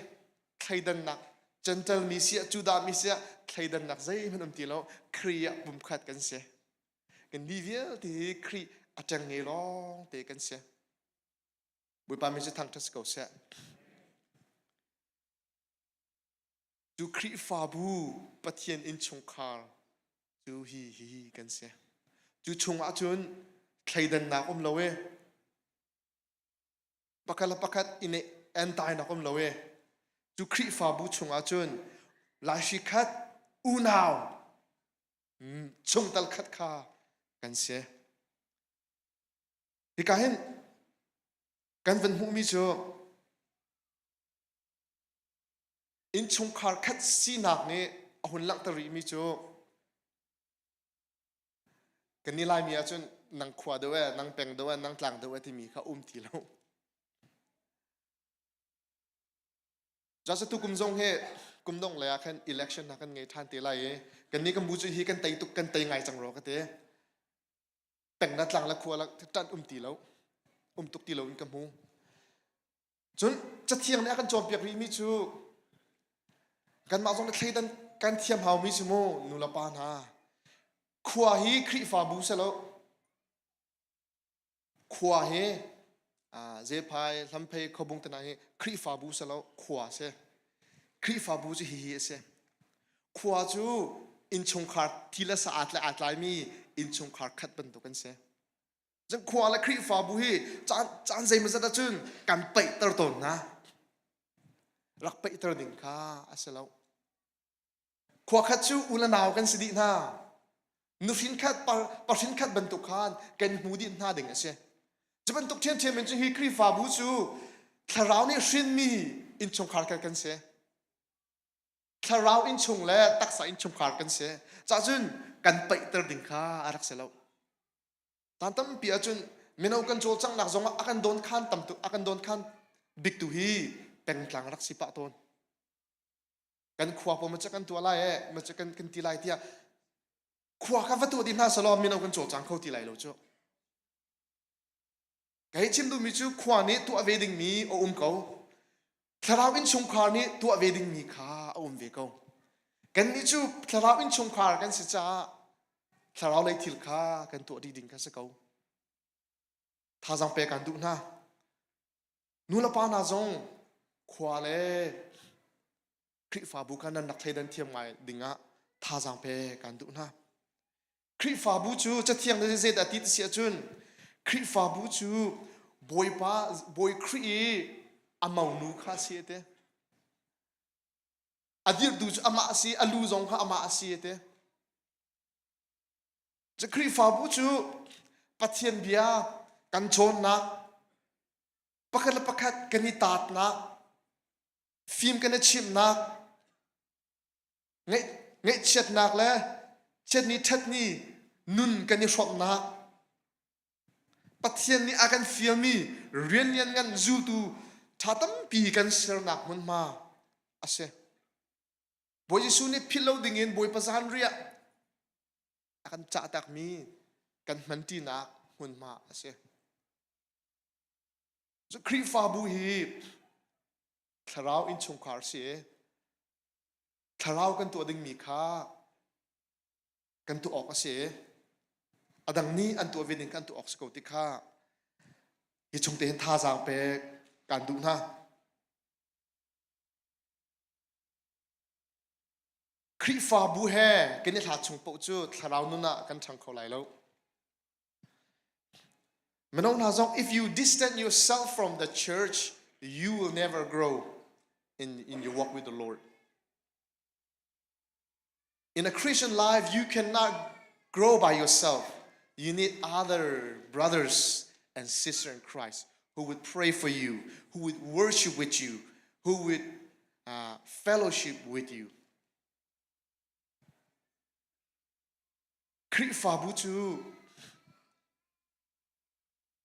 khaidan nak gentle misia chuda misia khaidan nak zai manum ti lo kriya bum khat kan se kan di vilte kri atang nge long te kan se bui pa mi se thang tas ko se chu kri fa bu pathian in chung khar chu hi kan seจูชงอาจุนใครดันนักเลวปักละปักอินเอ็นตายนักเลวจูคริฟาบูชงอาจุนลายชิคัดอูนาวชงตัลคัดข้ากันเสียที่การเห็นกันวันหูมิโจอินชงคาร์คัดซีนักเนี่ยหุ่นลักตรีมิโจกันนี่ลายมีอาจนนังขวาด้วยนังแปงด้วยนังกลางด้วยที่มีข้าทีแล้วจะสตุกุมจงเฮกุมดงเลยกัน election นักกันไงท่านตีไรกันนี่กันบูจูฮีกันไตตุกกันไตไงจังรอกันเตะแปงนัดหลังละขวาละท่านทีแล้วตุกทีแล้วอินกัมฮูจนจะเที่ยงเนี่ยกันจอมเปียกรีมิจูกันมาจงในใครดันกันเทียมเฮามิจูโมนุลปานาขวาฮีคริฟาบูเสลขวาเฮเจพายลำเพยขบุงตนาเฮคริฟาบูเสลขวาเสคริฟาบูจะฮีเสขวาจูอินชงคาร์ทีละสะอาดและอาดลายมีอินชงคาร์คัดเป็นตัวกันเสจังขวาและคริฟาบูฮีจานใจมันจะจุนกันไปตระตนนะรักไปตระดิ่งข้าเสลขวาคัดจูอุลนาวกันสิดีนะนุฟินคัดปารินคัดบรรทุกขานกันหูดินหน้าดิ่งเสียจะบรรทุกเทียนเทียนมันจะฮีครีฟาบูจูคลาวนี่ชินมีอินชงคาร์กันเสียคลาวอินชงและตักษาอินชงคาร์กันเสียจ้าจุนกันไปตระดิ่งข้าอารักเสลาตอนตั้มปีอาจุนเมนเอากันโจจังหนักจงอากันโดนขันตั้มตุอากันโดนขันบิ๊กตุฮีเป็นกลางรักสิปะตนกันขวาผมมันจะกันตัวไรมันจะกันตีไรเทียขวาข้าวัตถุดินหน้าสลอมมีนเอากันโจจังเข้าที่ไหลเราเจ้าไก่ชิมดูมิจูขวานี้ตัวเวดิงมีโอมเขาคลาวอินชงคาร์นี้ตัวเวดิงมีข้าโอมเวเขากันมิจูคลาวอินชงคาร์กันสิจ้าคลาวเลยทิลข้ากันตัวดีดิ่งกันสักเขาท่าจังเปกันดูนะนูละปานาจงขวาเลยคริฟาบุกันนักเทดันเทียมไงดิ่งอ่ะท่าจังเปกันดูนะคริฟาบูจูจะเที่ยงในเจดอาทิตย์เสียจุนคริฟาบูจูบอยป้าบอยครีอามานูข้าเสียเตอดีตดูอามาสีอลูจงข้าอามาเสียเตจะคริฟาบูจูปัทเทียนเบียกันชนนักปักละปักกันนิตาตนักฟิล์มกันชิมนักเงยเช็ดนักเลยเช่นนี้เท็ดนี้นุ่นกันนี่ชอบนักปัทเทียนนี้อาการฟิลมีเรียนกันจูตูถ้าตั้มปีกันเสียนักมันมาอาเซ่บอยสูนี่พิลเอาดิ่งเงินบอยภาษาเรียอาการจ่าตักมีกันมันตีนัก หุ่นมาเสียจะครีฟ้าบุฮีทาราวอินชงคาร์เสียทาราวกันตัวดึงมีค่ากันตัวออกเสียอดังนี้อันตัวเวนิงกันตัวออกสกอติค่าฮิชงเตนท่าจางเปการดูนะครีฟ้าบุเฮกันนี่หาชงปูจูทาราวนุนะกันชังเขาไหลแล้วมันต้องหาจง if you distance yourself from the church you will never grow in your walk with the Lord in a Christian life you cannot grow by yourself you need other brothers and sisters in Christ who would pray for you who would worship with you who would fellowship with you คริฟาบูจู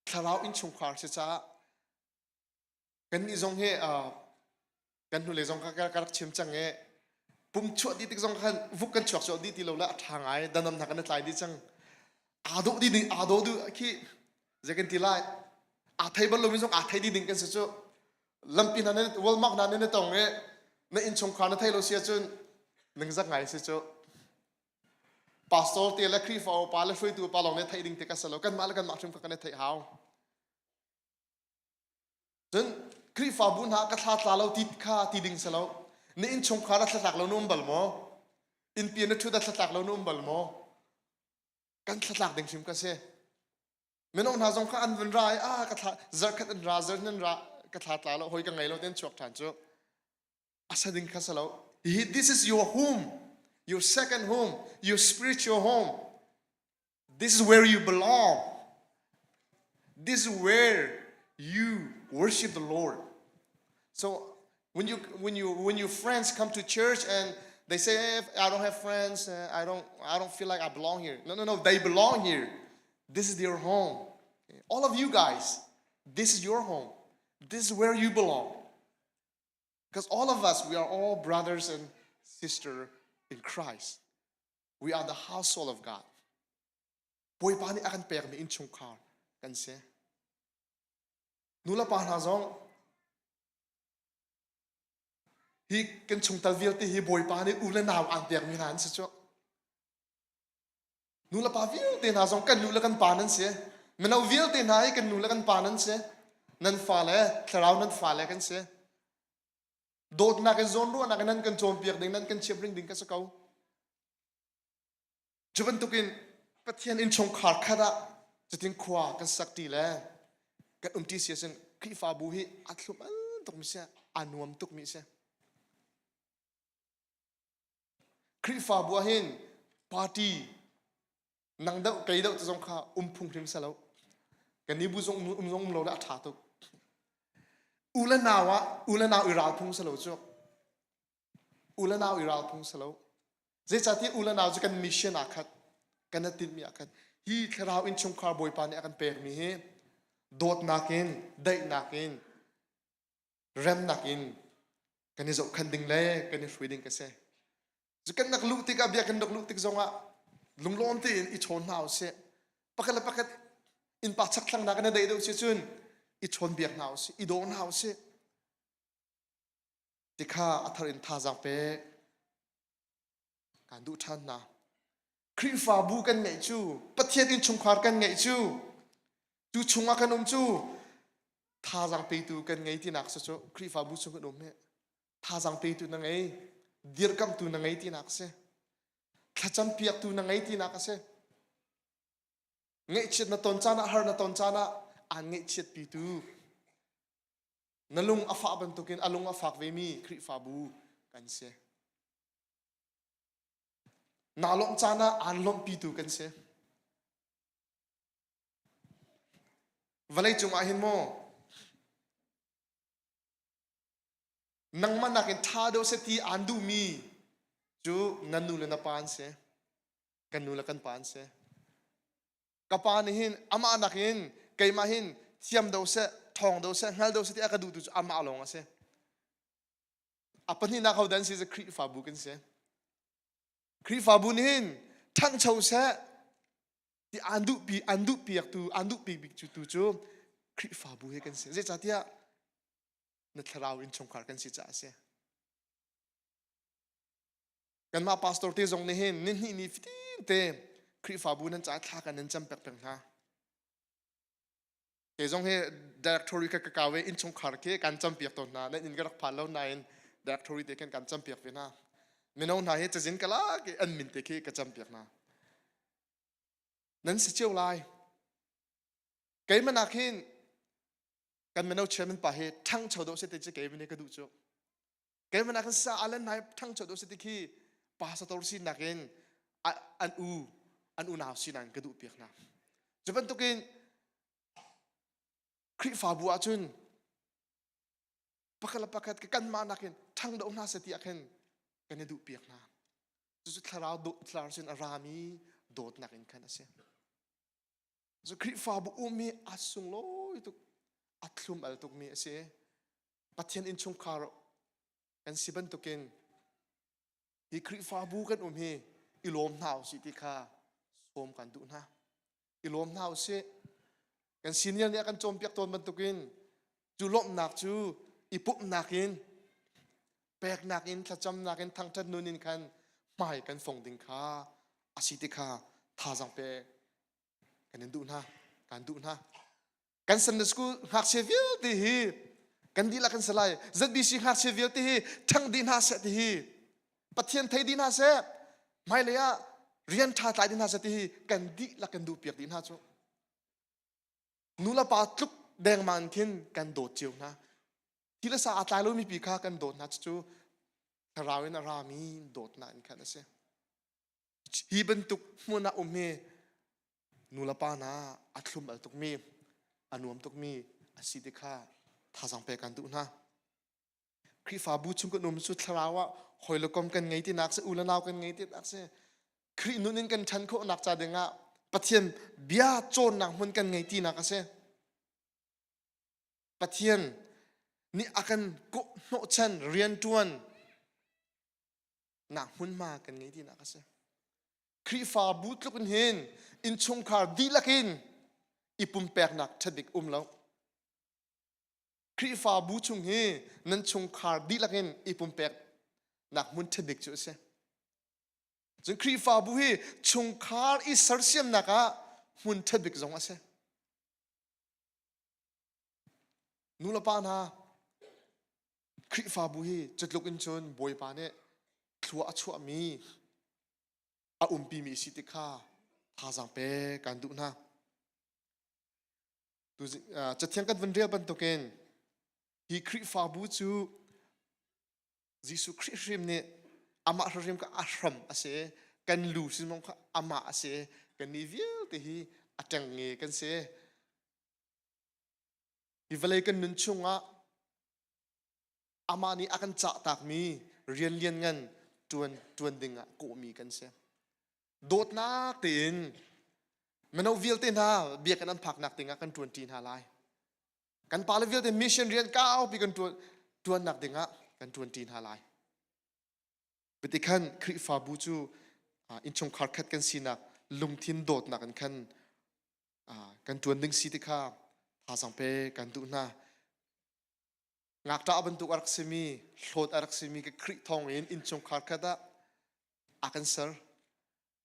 ทาราวอินชงคาร์เซจ้ากันนี่จงเฮกันทุเลจงการชิมจังเฮปุ่มชวดดิติจงขันฟุกกันชวดชวดดิติเราละทางไอ้ดันนำทางกันในใจดิจังอาโดดิหนึ่งอาโดดูขี้จะกันทีไรอาไทยบอลลูมิจงอาไทยดิหนึ่งกันสุดจ้ลำปีนั้นเนี่ยวอลมักนั้นเนี่ยตรงเนี่ยในอินชงคาร์ในไทยเราเสียจนหนึ่งสักไงสุดจ้pastoral เตะและครีฟเอาปาและช่วยตัวปาลองเนี่ยไทยดิ่งเตะกันสโลกันมาแล้วกันมาชิมกันในไทยหาวจนครีฟบุญหากระทาตาเราติดข้าติดดิ่งสโลนี่อินชงคาร์ดัชตักเรานุ่มบัลโมอินเปียนชุดดัชตักเรานุ่มบัลโมกันชตักดิ่งชิมกันเซ่ไม่น้องหาจงข้าอันวันไรกระทาเจอกันราเจอนั่นรากระทาตาเราหอยกันไงเราเต้นชวกฐานจ้อาศัยดิ่งกันสโล this is your home your second home, your spiritual home. This is where you belong. This is where you worship the Lord. So when your friends come to church and they say, hey, I don't have friends, I don't feel like I belong here. No, they belong here. This is their home. All of you guys, this is your home. This is where you belong. Because all of us, we are all brothers and sisters in Christ. We are the household of God. Boy pani akan pek mi in chung kar kan se. Nula pa na zong hi kan chung tal vil ti hi boy pani ula naw an pek mi han se cho. Nula pa vil ti na zong kan nula kan panan se. Menaw vil ti na kan nula kan panan se. Nan fa le tharau nan fa le kan se. Dot na kan zon ro na kan nan kan chom piak ding nan kan chep ring ding ka sa kau juban tukin pathian in chong khar khada chatin khwa kan sakti le kan umti siasen khi fa bu hi atlum an tok mi se anuam tuk mi se khi fa bu hin party nang da kai da chong kha phung thim sa lo kan ni bu zong lo da tha tuk ulana iral phung salo chok ulana iral phung salo je chati ulana ju kan mission akhat kan tin mi akhat hi tharau in chung khar boy pa ne akan pek mi he dot nakin dai nakin rem nakin kan zo khan ding le kan ni reading ka se ju kan nak lu tik abya kan dok lu tik zonga lunglom ti in i chon naw se pakala pakat in pa chak thlang na kan dai do se chun i chon biak naw se i don naw se tikha atharin tha jang pe kan du than na khri fa bu kan ngai chu pathian in chung khar kan ngai chu tu chunga kan chu tha jang pe tu kan ngai ti nak so cho khri fa bu chung kan me tha jang pe tu na ngai dir kam tu na ngai ti nak se khacham piak tu na ngai ti nak se ngai chit na ton chana har na ton chana an ngai chit pi tu nalung afa ban tukin alung afak ve mi khri fa bu kan se nalong chana anlom pi tu kan se valai chung ahin mo nang man nakin tha do se ti andu mi chu nanu le na pan se kan nu la kan pan se kapan hin ama nakin kai ma hin thiam do se thong do se ngal do se ti akadu tu ama along ase apani na khau dan si se khri fa bu kan se khri fa bu nin thang chau se ที่อันดุปีกตูอันดุปีกจูตูจูคริฟาบุเฮกันเสียเจจัดที่นัทราวอินชงคาร์กันสิจ้าเสียกันมาพาสตอร์เตจงนี่เห็นนี่ฟิตินเตคริฟาบุนั้นจะท่ากันนั้นจำเป็นนะเกจงเฮดีเรกทอรี่กับกาวเวอินชงคาร์เคกันจำเปียกตัวนั้นนั่นอินก็รักพาแล้วนายดีเรกทอรี่เตกันกันจำเปียกเวนะไม่น้องนายจะจินกันละกอันมินเตเคกันจำเปียกนะนั้นสิเจียวลายเกยมันนักหินกันมันเอาเชื่อมันไปเหตุทั้งชาวโดเสติจะเกยมันเนี่ยก็ดูจ้ะเกยมันนักสาอันนั้นทั้งชาวโดเสติคีภาษาตัวสินักหินอันอูนาวสินันก็ดูเปียกนะจะเป็นตัวกินคริฟาบัวจุนปักกันมานักหินทั้งโดนาสติอักหินกันเนี่ยดูเปียกนะจุดทาราวดูทาราวสินอารามีโดดนักหินกันนะเสียจะคริฟาบุมีอัศงโลยตุกอัตลุมอัลตุกมีเสียปัทยันอินชงคาร์กันสิบันตุกินที่คริฟาบุกันมีอิลอมนาวสิติคาสวมกันดูนะอิลอมนาวเสียกันสินียเนี่ยกันโจมเปียกตนบันตุกินจูลบนักจูอิปุบนักินแปลกนักินขจำนักินทั้งทัดนุนินกันไม่กันฟงดิงคาอาสิติคาท่าจังเปกันดูนะกันดูนะกันสันนิษฐานหักเชวิลที่ฮีกันดีละกันสลายจัดบิสิหักเชวิลที่ฮีทั้งดินหาเสที่ฮีปัทยันไทยดินหาเสไม่เลยอะเรียนท่าตายดินหาเสที่ฮีกันดีละกันดูเปียกดินหาจูนูละปาทุกแดงมันทิ้งกันโดดเจียวนะที่ละสาตายแล้วมีปีกากันโดดนะจูทาราวินารามีโดดนะอินกันนะเสฮีบรรทุกมัวนาอุเมนูละปานาอัตลุมอัลตุกมีอนุมตุกมีอาศิติคาท่าสังเปกันดูนะคริฟาบูชุมกันนุมสุดทราวะหอยละกอมกันไงที่นักเสอุลนาวกันไงที่นักเสครินุนินกันฉันโคนักจ่าเดงะปะเทียนเบียโจนนักมันกันไงที่นักเสปะเทียนนี่อากันกุโนชันเรียนจวนนักมันมากันไงที่นักเสคริฟาบูตลุกันเห็นอินชงคาร์ดีลักินอีปุ่มแปลกหนักชดิกแล้วคริฟาบูชงเฮนั้นชงคาร์ดีลักินอีปุ่มแปลกหนักมุนชดิกจุดเสียจนคริฟาบูเฮชงคาร์อีสร์เซียมนักะมุนชดิกจงอ่ะเสียนูละปานาคริฟาบูเฮจุดลุกอินชนบอยปาเนี่ยชัวชัวมีอาปีมีสิติคาท่าจังเปกันดูนะจะเที่ยงกันวันเรียบันตุเกนฮีคริฟาบูจูยิสุคริสริมเนี่ยอามาริมก็อารัมอาเสกันลูซิมงก็อามาอาเสกันนิวิลที่ฮีอาจังเงกันเสฮิวเลกันนุนชงอ่ะอามานี่อากันจักตักมีเรียนกันจวนดิ่งอ่ะกูมีกันเสโดดนักตีนมันเอาวิลเตนฮาเบียกันนั้นผักนักติงกัน20ฮาไลกันปาเลวิลเตนมิชชันเรียนก้าวปีกันตัวนักติงกัน20ฮาไลปฏิคันคริฟาบูจูอินชงคาร์คัดกันสีนักลุงทินโดดนักกันตัวดึงสิติคาทาสังเปกันตุนางักตาบันตุอารักษมีโหดอารักษมีกับคริทองอินชงคาร์คัดอากันเซอร์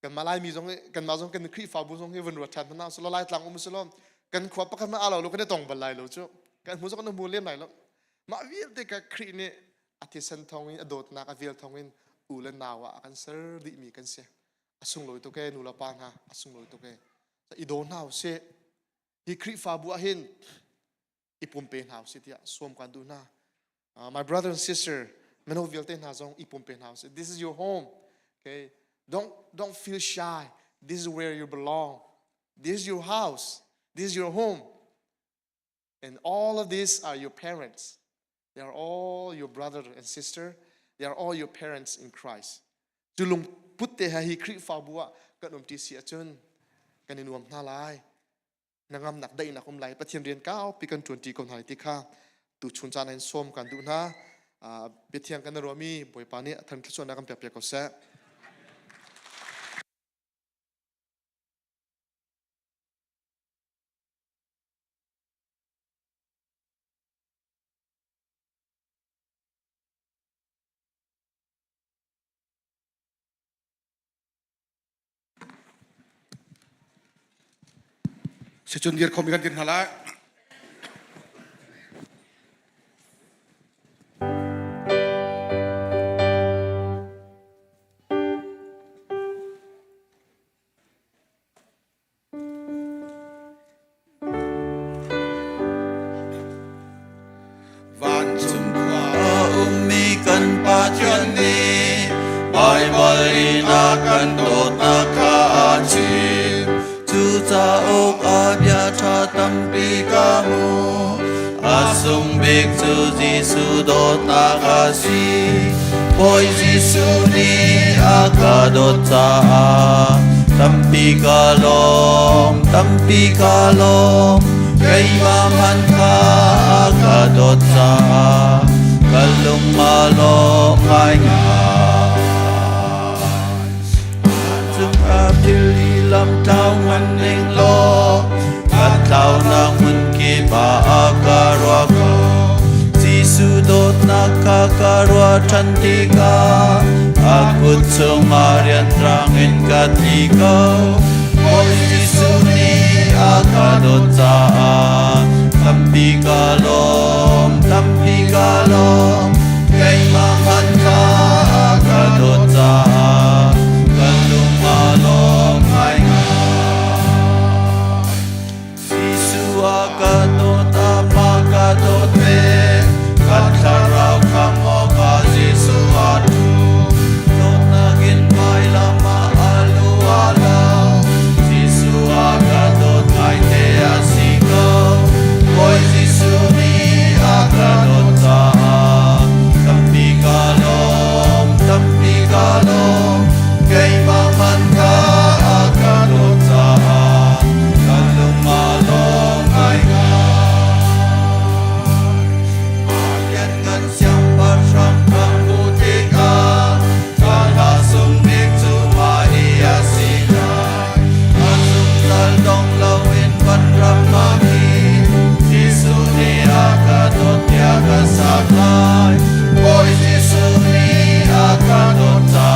กันมาไล่มีกันมากันคริฟาบุเฮวันรัชมันน่าสลายตลังมุสลิมกันขวบปะกันมาเรากันได้ตรงบันไลเราจ้ะกันมุสลิมกันมูเลี้ยงไหนแล้วมาวิลเด็กคริเนี่ยอาทิตย์สันทองอินอดนักวิลทองอินอูเลนนาวะกันเซอร์ดิมีกันเสียอสุงลอยตัวแกนูละปานฮะอสุงลอยตัวแกแต่อีโดนาวเสียฮีคริฟาบุเห็นอีปุ่มเป็นฮาวเสียที่สวมกันดูนะ my brother and sister มันเอาวิลเตนฮาซองอีปุ่มเป็นฮาวเสีย this is your home okay Don't feel shy. This is where you belong. This is your house. This is your home. And all of these are your parents. They are all your brother and sister. They are all your parents in Christ. จุลุงพุทธะฮิคริฟาบัวกันอุมติเสียจนกันในนวมน่าลายนางงามหนักได้หนักอมไหลประเทียนเรียนก้าวปีกัน20คนหายติค่าตุชุนจานในส้มกันดูนะเบียดเทียงกันในรวมีบ่อยปานี้ทันทุกส่วนนักกำเปียกเปียกก็แซ่ sẽ chun giết không bịกันtiền hà lại Umi kan patyan ni Bible ina kan dot na kaachim Tu taok abya cha tampi kamu Asung big tu Jisu dot na kasi Boy Jisu ni akadot sa Tampi kalom Kay maman ka akadot sa Kalung malo ngay ngàn Dung áp dili lam tao ngăn ninh lo Gat tao nang mun ki ba akarwa ko Jisu dot nakakarwa chantika Akut sumarian trangin katikaw Boy Jisu ni akadot sa Tampi kalom Kay maman ka akadot sa Kalung malong ay nga Jisu akadot amakadot me Kataraw kamo ka Jisu atu Dot nagin may lama alu-alaw Jisu akadot ay te asikaw Boy Jisu ni akadot sa Tampi kalom Kay maman ka akadot sa Kalung malong ay nga Agyan ngan siyang pasyang kamutik ka Kalasong big sumaiya silay Asong taldong lawin panramaki Jisu ni akadot yaga saklay Boy Jisu ni akadot sa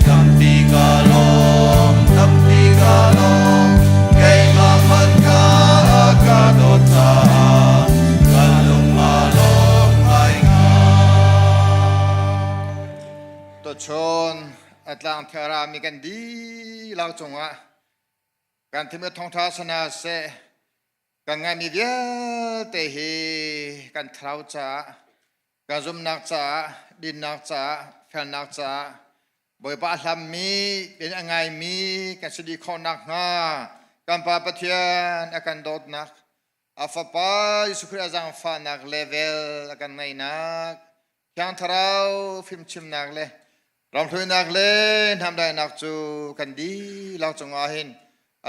Tampi kalom Kay maman ka akadot sa Kalung malong ay nga To chon atlang thara mi kan di lau chunga kan thime Thawngṭha sana se kan ngai mi dia te hi kan thrau cha kan zum nak cha din nak cha phan nak cha boi pa hlam miเป็นangai mi kan sidi kho nak nga kan pa pathian akan dot nak afa pa Yesu Christ azang fa nak level akan ngai nak kyang tharau phim chim nak le ram thui nak le tham dai nak chu kan di lau chunga hin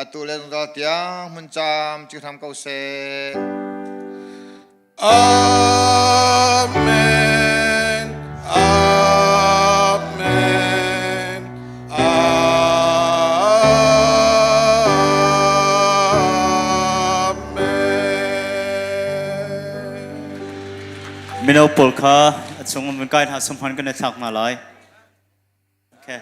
atu le do tiang mun cham chu tham kau se Amen Amen Minau polka at sung mun kai ha sum han kan thak ma lai. Okay.